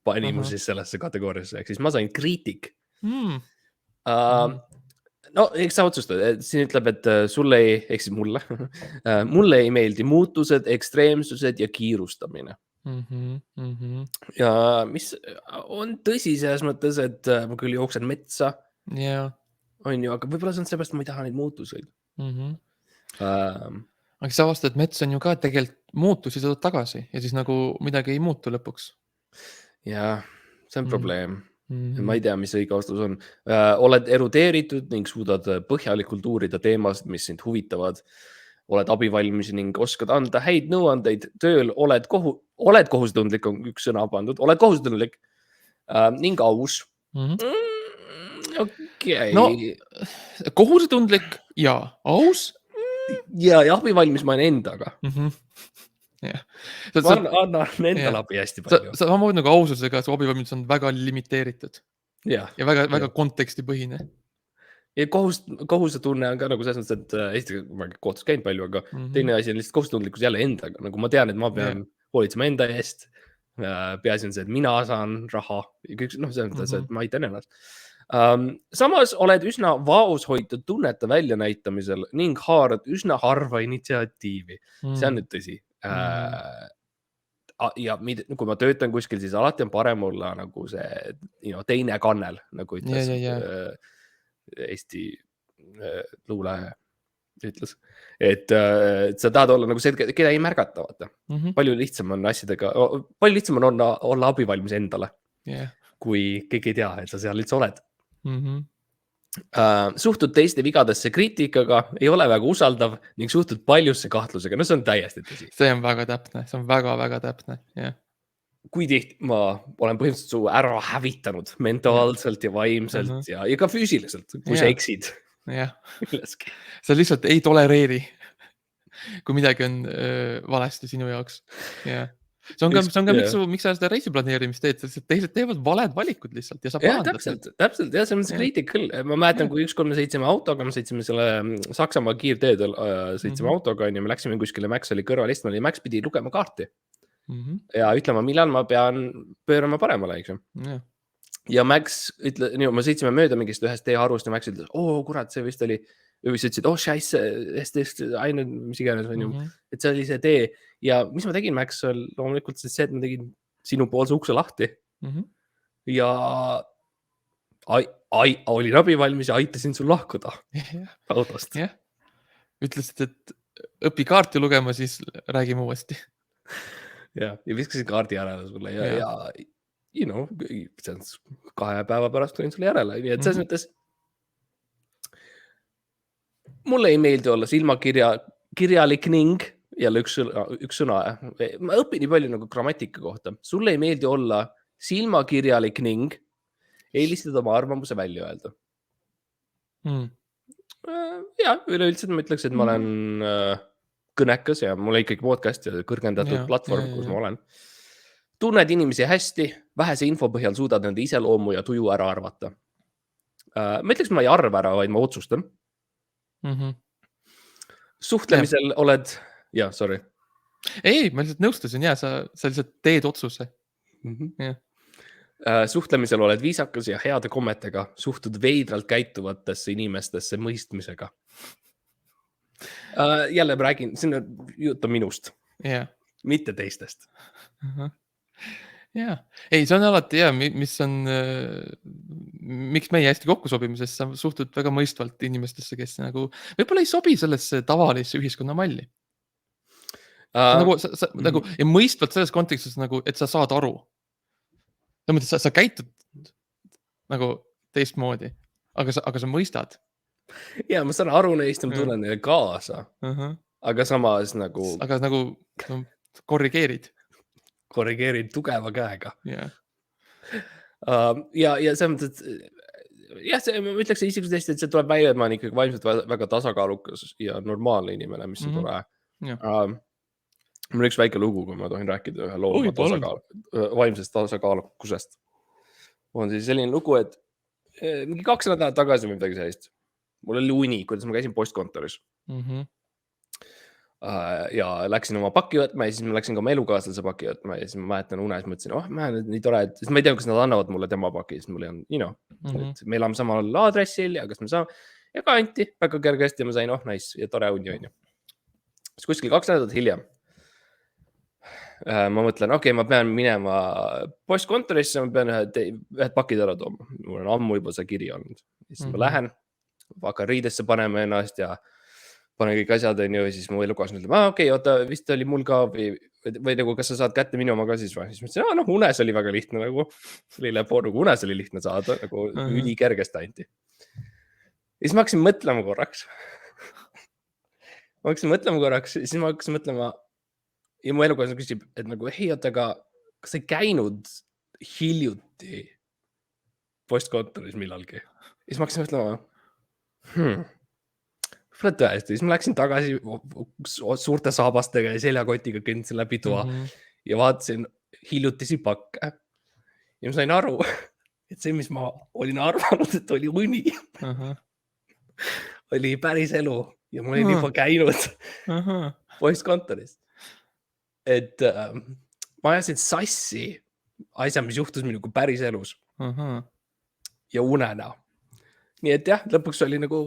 pani mu siis sellesse kategooriasse. Ehk siis ma sain kriitik. No, eks sa otsustad. Siin ütleb, et sulle ehk siis mulle ei meeldi muutused, ekstreemsused ja kiirustamine. Ja mis on tõsi selles mõttes, et ma küll jooksen metsa. On ju, aga võib-olla see on seepärast, ma ei taha neid muutuseid. Aga sa avastad, et mets on ju ka tegelikult muutusi saad tagasi ja siis nagu midagi ei muutu lõpuks. Ja, see on probleem. Ma ei tea, mis õige vastus on. Oled erudeeritud ning suudad põhjalikult uurida teemasid, mis sind huvitavad. Oled abivalmis ning oskad anda häid nõuandeid tööl. Oled kohusetundlik, on üks sõna pandud. Oled kohusetundlik ning aus. Okei. No, kohusetundlik ja aus. Ja abivalmis ma olen endaga. Ma annan endal abi hästi palju. Samamoodi nagu aususega, su abivalmis on väga limiteeritud. Ja väga kontekstipõhine. Ja kohusetunne on ka nagu selles mõttes, et esiteks ma kohtus käinud palju, aga teine asi on lihtsalt kohusetundlikkus jälle endaga. Nagu ma tean, et ma pean hoolitsema enda eest. Peaasi on see, et mina saan raha. No selles mõttes, et ma aitan ennast. Samas oled üsna vaoshoitud tunnete väljanäitamisel ning haarad üsna harva initsiatiivi. See on nüüd tõsi. Ja kui ma töötan kuskil, siis alati on parem olla nagu see teine kannel, nagu ütles Eesti luule ütles. Et sa tahad olla nagu see, keda ei märgata, vaata. Palju lihtsam on asjadega, palju lihtsam on olla abivalmis endale, kui keegi ei tea, et sa seal üldse oled. Suhtud teiste vigadesse kriitikaga, ei ole väga usaldav ning suhtud paljusse kahtlusega. No see on täiesti tõsi. See on väga täpne, see on väga täpne. Kui tihti ma olen põhimõtteliselt su ära hävitanud mentaalselt ja vaimselt ja ka füüsiliselt, kui sa eksid. Sa lihtsalt ei tolereeri, kui midagi on valesti sinu jaoks. See on ka miks sa seda reisiplaneerimist teed, sest teised teevad valed valikud lihtsalt ja sa parandad. Täpselt, ja see on kriitik küll. Ma mäletan, kui ükskord me sõitsime autoga, me sõitsime selle Saksamaa kiirteedel, sõitsime autoga ja me läksime kuskile, Max oli kõrval istmal ja Max pidi lugema kaarti ja ütlema, millal ma pean pöörama paremale, eks ju. Ja Max ütle, me sõitsime mööda mingist ühest teeharust ja Max ütles, kurat, see vist oli, või sa ütlesid, scheisse, ainult mis iganes on ju, et see oli see tee. Ja mis ma tegin, Max, oli loomulikult see, et ma tegin sinu poolse ukse lahti. Ja olin abivalmis ja aitasin sul lahkuda autost. Ütlesid, et õpi kaarti lugema, siis räägime uuesti. Ja viskasin kaardi järele sulle ja you know, 2 päeva pärast tulin sulle järele. Nii et selles mõttes mulle ei meeldi olla silmakirjalik ning jälle üks sõna. Ma õpin nii palju nagu grammatika kohta. Sulle ei meeldi olla silmakirjalik ning eelistada oma arvamuse välja öelda. Ja üleüldiselt ma ütleks, et ma olen kõnekas ja mul on ikkagi podcast ja kõrgendatud platvorm, kus ma olen. Tunned inimesi hästi, vähese info põhjal suudad nende iseloomu ja tuju ära arvata. Ma ütleks, ma ei arva ära, vaid ma otsustan. Suhtlemisel oled... sorry. Ei, ma lihtsalt nõustusin, sa lihtsalt teed otsuse. Suhtlemisel oled viisakas ja heade kommetega, suhtud veidralt käituvatesse inimestesse mõistmisega. Jälle ma räägin, see on jutt on minust, mitte teistest. Ei, see on alati mis on miks meie hästi kokku sobime, sest sa suhtud väga mõistvalt inimestesse, kes nagu võib-olla ei sobi sellesse tavalisse ühiskonnamalli. Nagu ja mõistvalt selles kontekstis nagu, et sa saad aru. Sa käitud nagu teistmoodi, aga sa mõistad. Ja ma saan aru neist, ma tunnen neile kaasa, aga samas nagu... Aga nagu korrigeerid. Korrigeerid tugeva käega. Yeah. Ja see mõttes, et ma ütleks isiklikult hästi, et see tuleb välja, et ma olen ikkagi vaimselt väga tasakaalukas ja normaalne inimene, mis on tore. Mul üks väike lugu, kui ma tohin rääkida ühe looma vaimsest tasakaalukusest. On siis selline lugu, et mingi 2 nädalat tagasi või midagi sellist. Mul oli uni, kuidas ma käisin postkontoris. Ja läksin oma pakki võtma ja siis ma läksin ka oma elukaaslase pakki võtma ja siis ma mäletan unes, mõtlesin, nii tore, et ma ei tea, kas nad annavad mulle tema pakki, siis mul on, et me elame samal aadressil ja kas me saame, ja ka anti väga kergesti ja ma sain, nice ja tore uni on ju. Siis kuskil 2 nädalat hiljem ma mõtlen, ma pean minema postkontorisse, ma pean ühed pakid ära tooma. Mul on ammu juba see kiri olnud. Siis ma lähen, hakkan riidesse panema ennast ja panen kõik asjad on ju ja siis mu elukaaslane ütleb, oota, vist oli mul ka või nagu, kas sa saad kätte minu oma ka siis või? Siis mõtlesin, unes oli väga lihtne nagu, unes oli lihtne saada, nagu ülikergest anti. Ja siis ma hakkasin mõtlema korraks. Siis ma hakkasin mõtlema ja mu elukaaslane küsib, et nagu, oota, kas sa ei käinud hiljuti postkontoris millalgi? Ja siis ma hakkasin mõtlema, tõesti, siis ma läksin tagasi suurte saabastega ja seljakotiga kõndsin läbi toa ja vaatasin hiljutisi pakke. Ja ma sain aru, et see, mis ma olin arvanud, et oli uni, oli päris elu ja ma olin juba käinud postkontoris. Et ma ajasin sassi asja, mis juhtus minuga päris elus ja unena. Nii et jah, lõpuks oli nagu,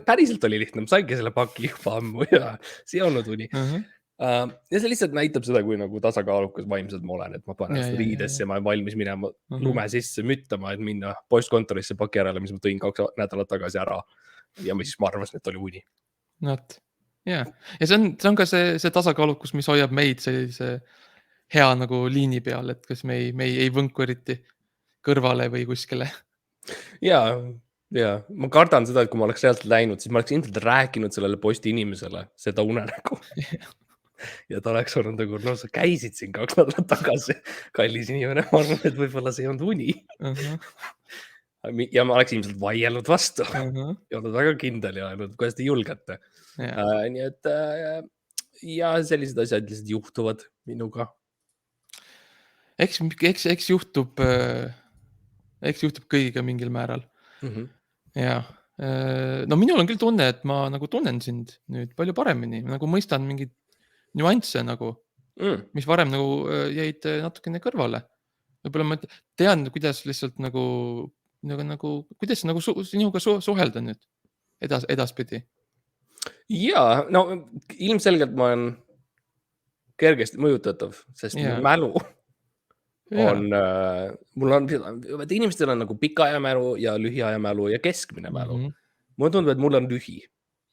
päriselt oli lihtne, ma saingi selle paki juba ammu ja see ei olnud uni. Ja see lihtsalt näitab seda, kui nagu tasakaalukas vaimselt ma olen, et ma panen seda riidesse ja ma olen valmis minema lume sisse müttama, et minna postkontorisse paki järele, mis ma tõin 2 nädalat tagasi ära ja siis ma arvasin, et oli uni. Ja see on ka see tasakaalukus, mis hoiab meid sellise hea nagu liini peal, et kas me ei võnku eriti kõrvale või kuskile. Ja ma kardan seda, et kui ma oleks sealt läinud, siis ma oleks ilmselt rääkinud sellele posti inimesele seda unenägu. Ja ta oleks olnud nagu, sa käisid siin 2 nädalat tagasi, kallis inimene, ma arvan, et võib-olla see ei olnud uni. Ja ma oleks ilmselt vaielnud vastu ja olnud väga kindel ja öelnud, kuidas te julgete. Nii et ja sellised asjad lihtsalt juhtuvad minuga. Eks juhtub kõigiga mingil määral. Ja no minul on küll tunne, et ma nagu tunnen sind nüüd palju paremini, nagu mõistan mingid nüansse nagu, mis varem nagu jäid natukene kõrvale. Võib-olla ma tean, kuidas lihtsalt kuidas sinuga suhelda nüüd edaspidi. Ja, no ilmselgelt ma olen kergesti mõjutatav, sest mu mälu on, inimestel on nagu pikaaja mälu ja lühiaja mälu ja keskmine mälu. Mulle tundub, et mul on lühi.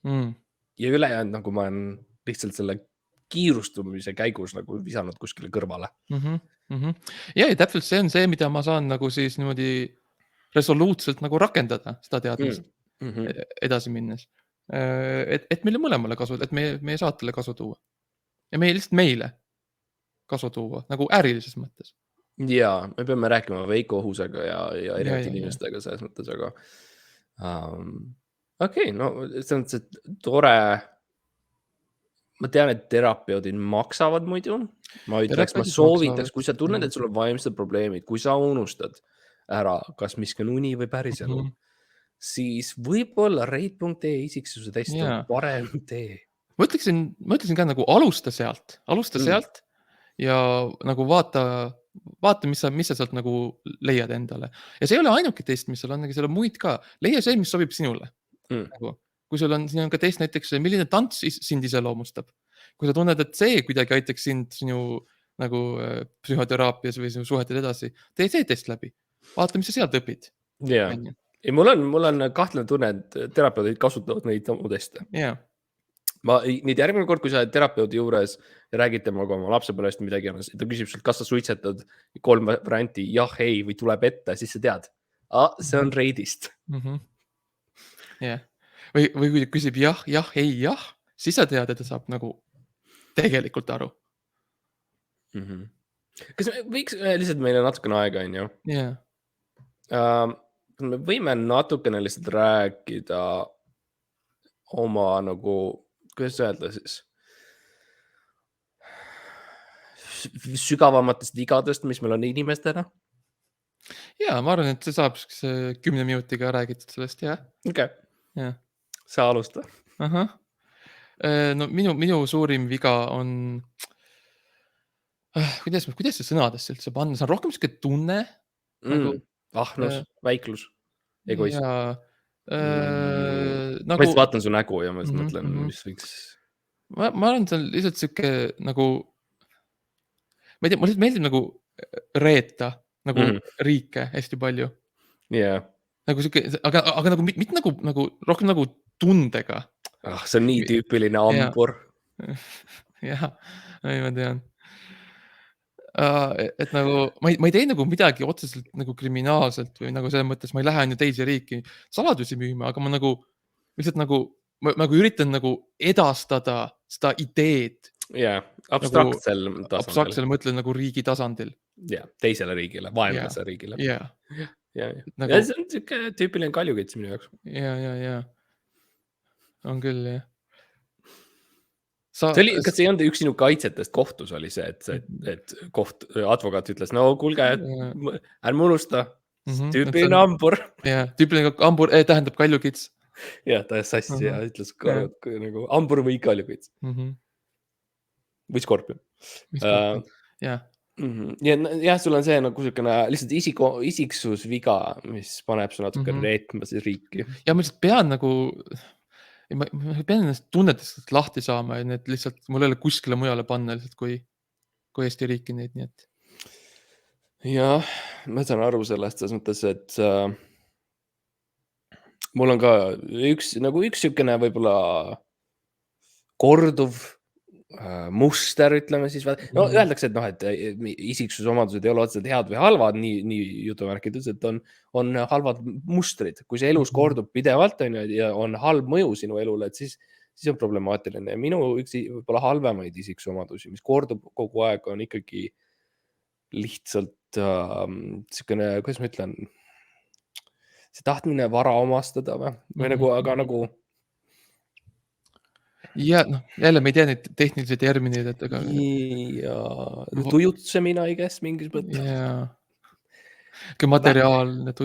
Ja ülejäänud nagu ma olen lihtsalt selle kiirustumise käigus nagu visanud kuskile kõrvale. Ja täpselt see on see, mida ma saan nagu siis niimoodi resoluutselt nagu rakendada seda teadmist edasi minnes. Et meile mõlemale kasu, et meie saatele kasu tuua. Ja lihtsalt meile kasu tuua, nagu ärilises mõttes. Ja, me peame rääkima Veiko Ohusega ja erinevate inimestega selles mõttes, aga no see on see tore. Ma tean, et terapeudid maksavad muidu. Ma soovitaks, kui sa tunned, et sul on vaimsed probleemid, kui sa unustad ära, kas miski on uni või päris elu, siis võib-olla rate.ee isiksuse test on parem tee. Ma ütleksin ka nagu alusta sealt ja nagu vaata, mis sa sealt nagu leiad endale. Ja see ei ole ainuke test, mis seal on, seal on muid ka. Leia see, mis sobib sinule. Kui sul on ka test näiteks, milline tants sind iseloomustab. Kui sa tunned, et see kuidagi aitaks sind sinu nagu psühhoteraapias või sinu suhetel edasi, tee see test läbi. vaata, mis sa sealt õpid. Ja mul on kahtlane tunne, et terapeudid kasutavad neid teste. Ma nüüd järgmine kord, kui sa oled terapeudi juures ja räägid temaga oma lapsepõlvest midagi, ta küsib sult, kas sa suitsetad 3 varianti, jah, ei või tuleb ette, siis sa tead, see on reidist. Või kui ta küsib jah, ei, jah, siis sa tead, et ta saab nagu tegelikult aru. Kas me võiks lihtsalt, meil on natukene aega, on ju? Me võime natukene lihtsalt rääkida oma nagu, kuidas öelda siis, sügavamatest vigadest, mis meil on inimestena. Ma arvan, et see saab 10 minutiga räägitud sellest, jah. Okay. Sa alusta. No minu suurim viga on, kuidas see sõnadesse üldse panna, see on rohkem siuke tunne. Ahnus, väiklus, egoism. Nagu... Ma vaatan su nägu ja ma mõtlen, mis võiks... Ma arvan, see on lihtsalt siuke nagu, ma ei tea, mulle meeldib nagu reeta nagu riike hästi palju. Nagu siuke, aga nagu mitte nagu rohkem nagu tundega. See on nii tüüpiline ambur. Jah, ma tean. Et nagu, ma ei tee nagu midagi otseselt nagu kriminaalselt või nagu selles mõttes, ma ei lähe ju teisi riiki saladusi müüma, aga ma nagu lihtsalt nagu, ma üritan nagu edastada seda ideed. Abstraktsel tasandil. Abstraktsel mõtlen nagu riigi tasandil. Teisele riigile, vaenlase riigile. See on siuke tüüpiline kaljukits minu jaoks. On küll, jah. Kas ei olnud üks sinu kaitsetest kohtus oli see, et advokaat ütles, no kuulge, ärme unusta, tüüpiline ambur. Tüüpiline ambur tähendab kaljukits. Ta sassi ja ütles nagu ambur või kaljukits. Või skorpion. Sul on see nagu siukene lihtsalt isiksusviga, mis paneb su natuke reetma siis riiki. Ja ma lihtsalt pean nagu... Ma pean ennast tunnetest lahti saama ja need lihtsalt mul ei ole kuskile mujale panna lihtsalt kui Eesti riiki neid, nii et. Ma saan aru sellest, selles mõttes, et mul on ka üks siukene võib-olla korduv muster, ütleme siis. No öeldakse, et isiksusomadused ei ole otseselt head või halvad, nii jutumärkides, et on halvad mustrid. Kui see elus kordub pidevalt ja on halb mõju sinu elule, et siis on problemaatiline. Ja minu üks võib-olla halvemaid isiksusomadusi, mis kordub kogu aeg, on ikkagi lihtsalt siukene, kuidas ma ütlen, see tahtmine vara omastada või nagu, aga nagu jälle me ei tea neid tehnilisi termineid, et aga... tujutsemine, I guess, mingis mõttes. Materiaalne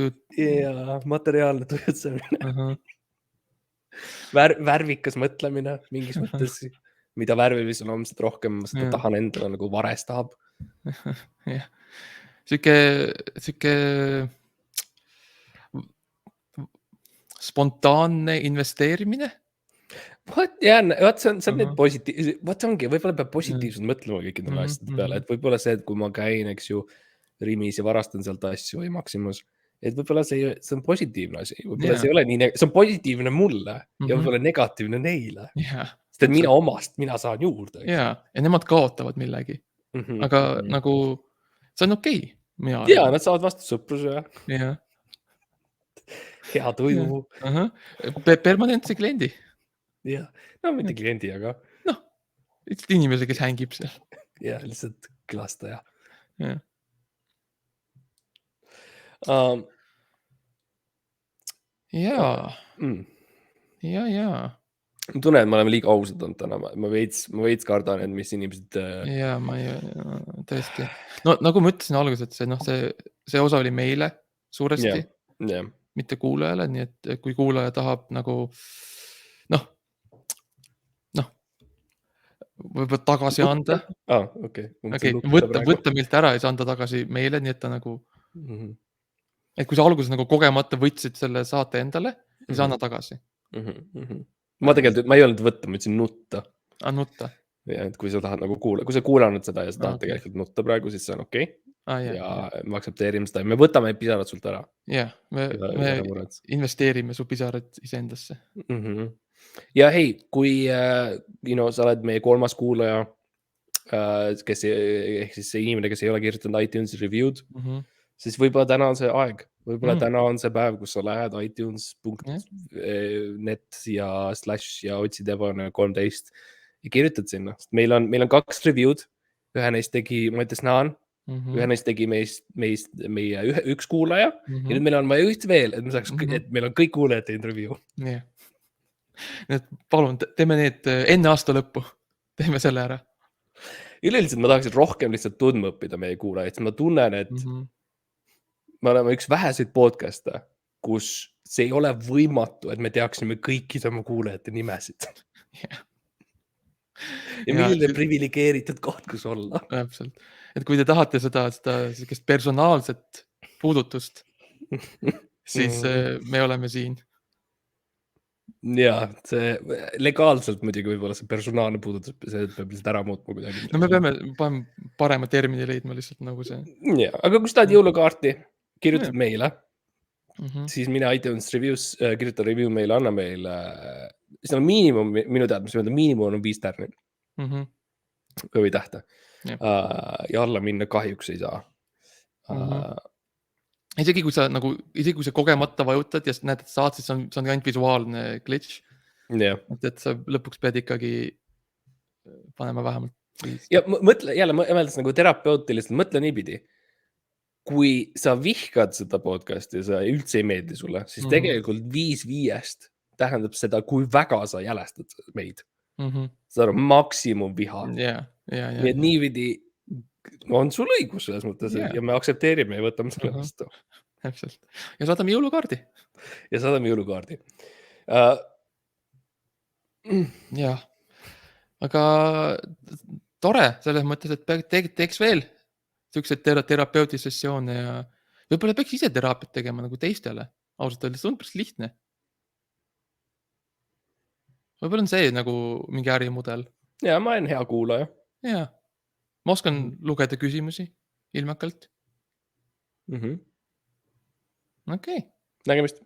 materiaalne tujutsemine. Värvikas mõtlemine mingis mõttes, mida värvilisel on, seda rohkem seda tahan endale nagu vares tahab. Siuke spontaanne investeerimine. See on need positiivsed, ongi, võib-olla peab positiivselt mõtlema kõikidele asjade peale, et võib-olla see, et kui ma käin, eks ju, Rimis ja varastan sealt asju või Maximus, et võib-olla see on positiivne asi, võib-olla see ei ole nii, see on positiivne mulle ja võib-olla negatiivne neile, sest et mina saan juurde. Ja nemad kaotavad millegi, aga nagu see on okei. Nad saavad vastu sõpruse. Hea tuju. Permanentse kliendi. No mitte kliendi, aga lihtsalt inimese, kes hängib seal. Lihtsalt külastaja. Ma tunnen, et me oleme liiga ausad olnud täna, ma veits kardan, et mis inimesed... tõesti. No nagu ma ütlesin alguses, et see osa oli meile suuresti, mitte kuulajale, nii et kui kuulaja tahab nagu võib-olla tagasi anda. Võtta meilt ära ja anda tagasi meile, nii et ta nagu... Et kui sa alguses nagu kogemata võtsid selle saate endale, siis anna tagasi. Ma tegelikult, ma ei olnud võtta, ma ütlesin nutta. Nutta. Ja, et kui sa tahad nagu kui sa kuulanud seda ja sa tahad tegelikult nutta praegu, siis see on okei. ja me aktsepteerime seda ja me võtame pisarad sult ära. Jah, me investeerime su pisarad iseendasse. Ja hei, kui sa oled meie 3. kuulaja, kes ehk siis see inimene, kes ei ole kirjutanud iTunes review'd, siis võib-olla täna on see aeg. Võib-olla täna on see päev, kus sa lähed iTunes.net ja / ja otsid Ebaõnne13 ja kirjutad sinna. Meil on 2 review'd. Ühe neist tegi Mattias Naan, ühe neist tegi meie üks kuulaja ja nüüd meil on vaja üht veel, et me saaks, et meil on kõik kuulajad teinud review. Nii. Need palun, teeme need enne aasta lõppu. Teeme selle ära. Üleüldiselt ma tahaksin rohkem lihtsalt tundma õppida meie kuulajaid, sest ma tunnen, et me oleme üks väheseid podcast'e, kus see ei ole võimatu, et me teaksime kõikide oma kuulajate nimesid. Ja milline privilegeeritud koht, kus olla. Täpselt. Et kui te tahate seda personaalset puudutust, siis me oleme siin. Ja, see legaalselt muidugi võib-olla see personaalne puudutus, see peab lihtsalt ära muutma kuidagi. No me peame parema termini leidma lihtsalt nagu see. Ja, aga kui sa tahad jõulukaarti, kirjutad meile, siis mine iTunes reviews, kirjuta review meile, anna meile, siis on miinimum, minu teadmise, miinimum on 5 tärni või tähte. Ja alla minna kahjuks ei saa. Isegi kui sa kogemata vajutad ja näed, et saad, siis on ainult visuaalne glitch. Et sa lõpuks pead ikkagi panema vähemalt 5. Ja mõtle, jälle mõeldes nagu terapeutiliselt, mõtle niipidi. Kui sa vihkad seda podcasti ja sa üldse ei meeldi sulle, siis tegelikult 5/5 tähendab seda, kui väga sa jälestad meid. Seda on maksimum viha. Nii et niipidi on sul õigus selles mõttes ja me aktsepteerime ja võtame selle vastu. Täpselt. Ja saadame jõulukaardi. Jah. Aga tore selles mõttes, et teeks veel sellised terapeutisessioone ja võib-olla peaks ise teraapiat tegema nagu teistele. Ausalt öeldes on päris lihtne. Võib-olla on see nagu mingi ärimudel. Ja, ma olen hea kuulaja. Ja. Ma oskan lugeda küsimusi ilmakalt. Okei. Nägemist.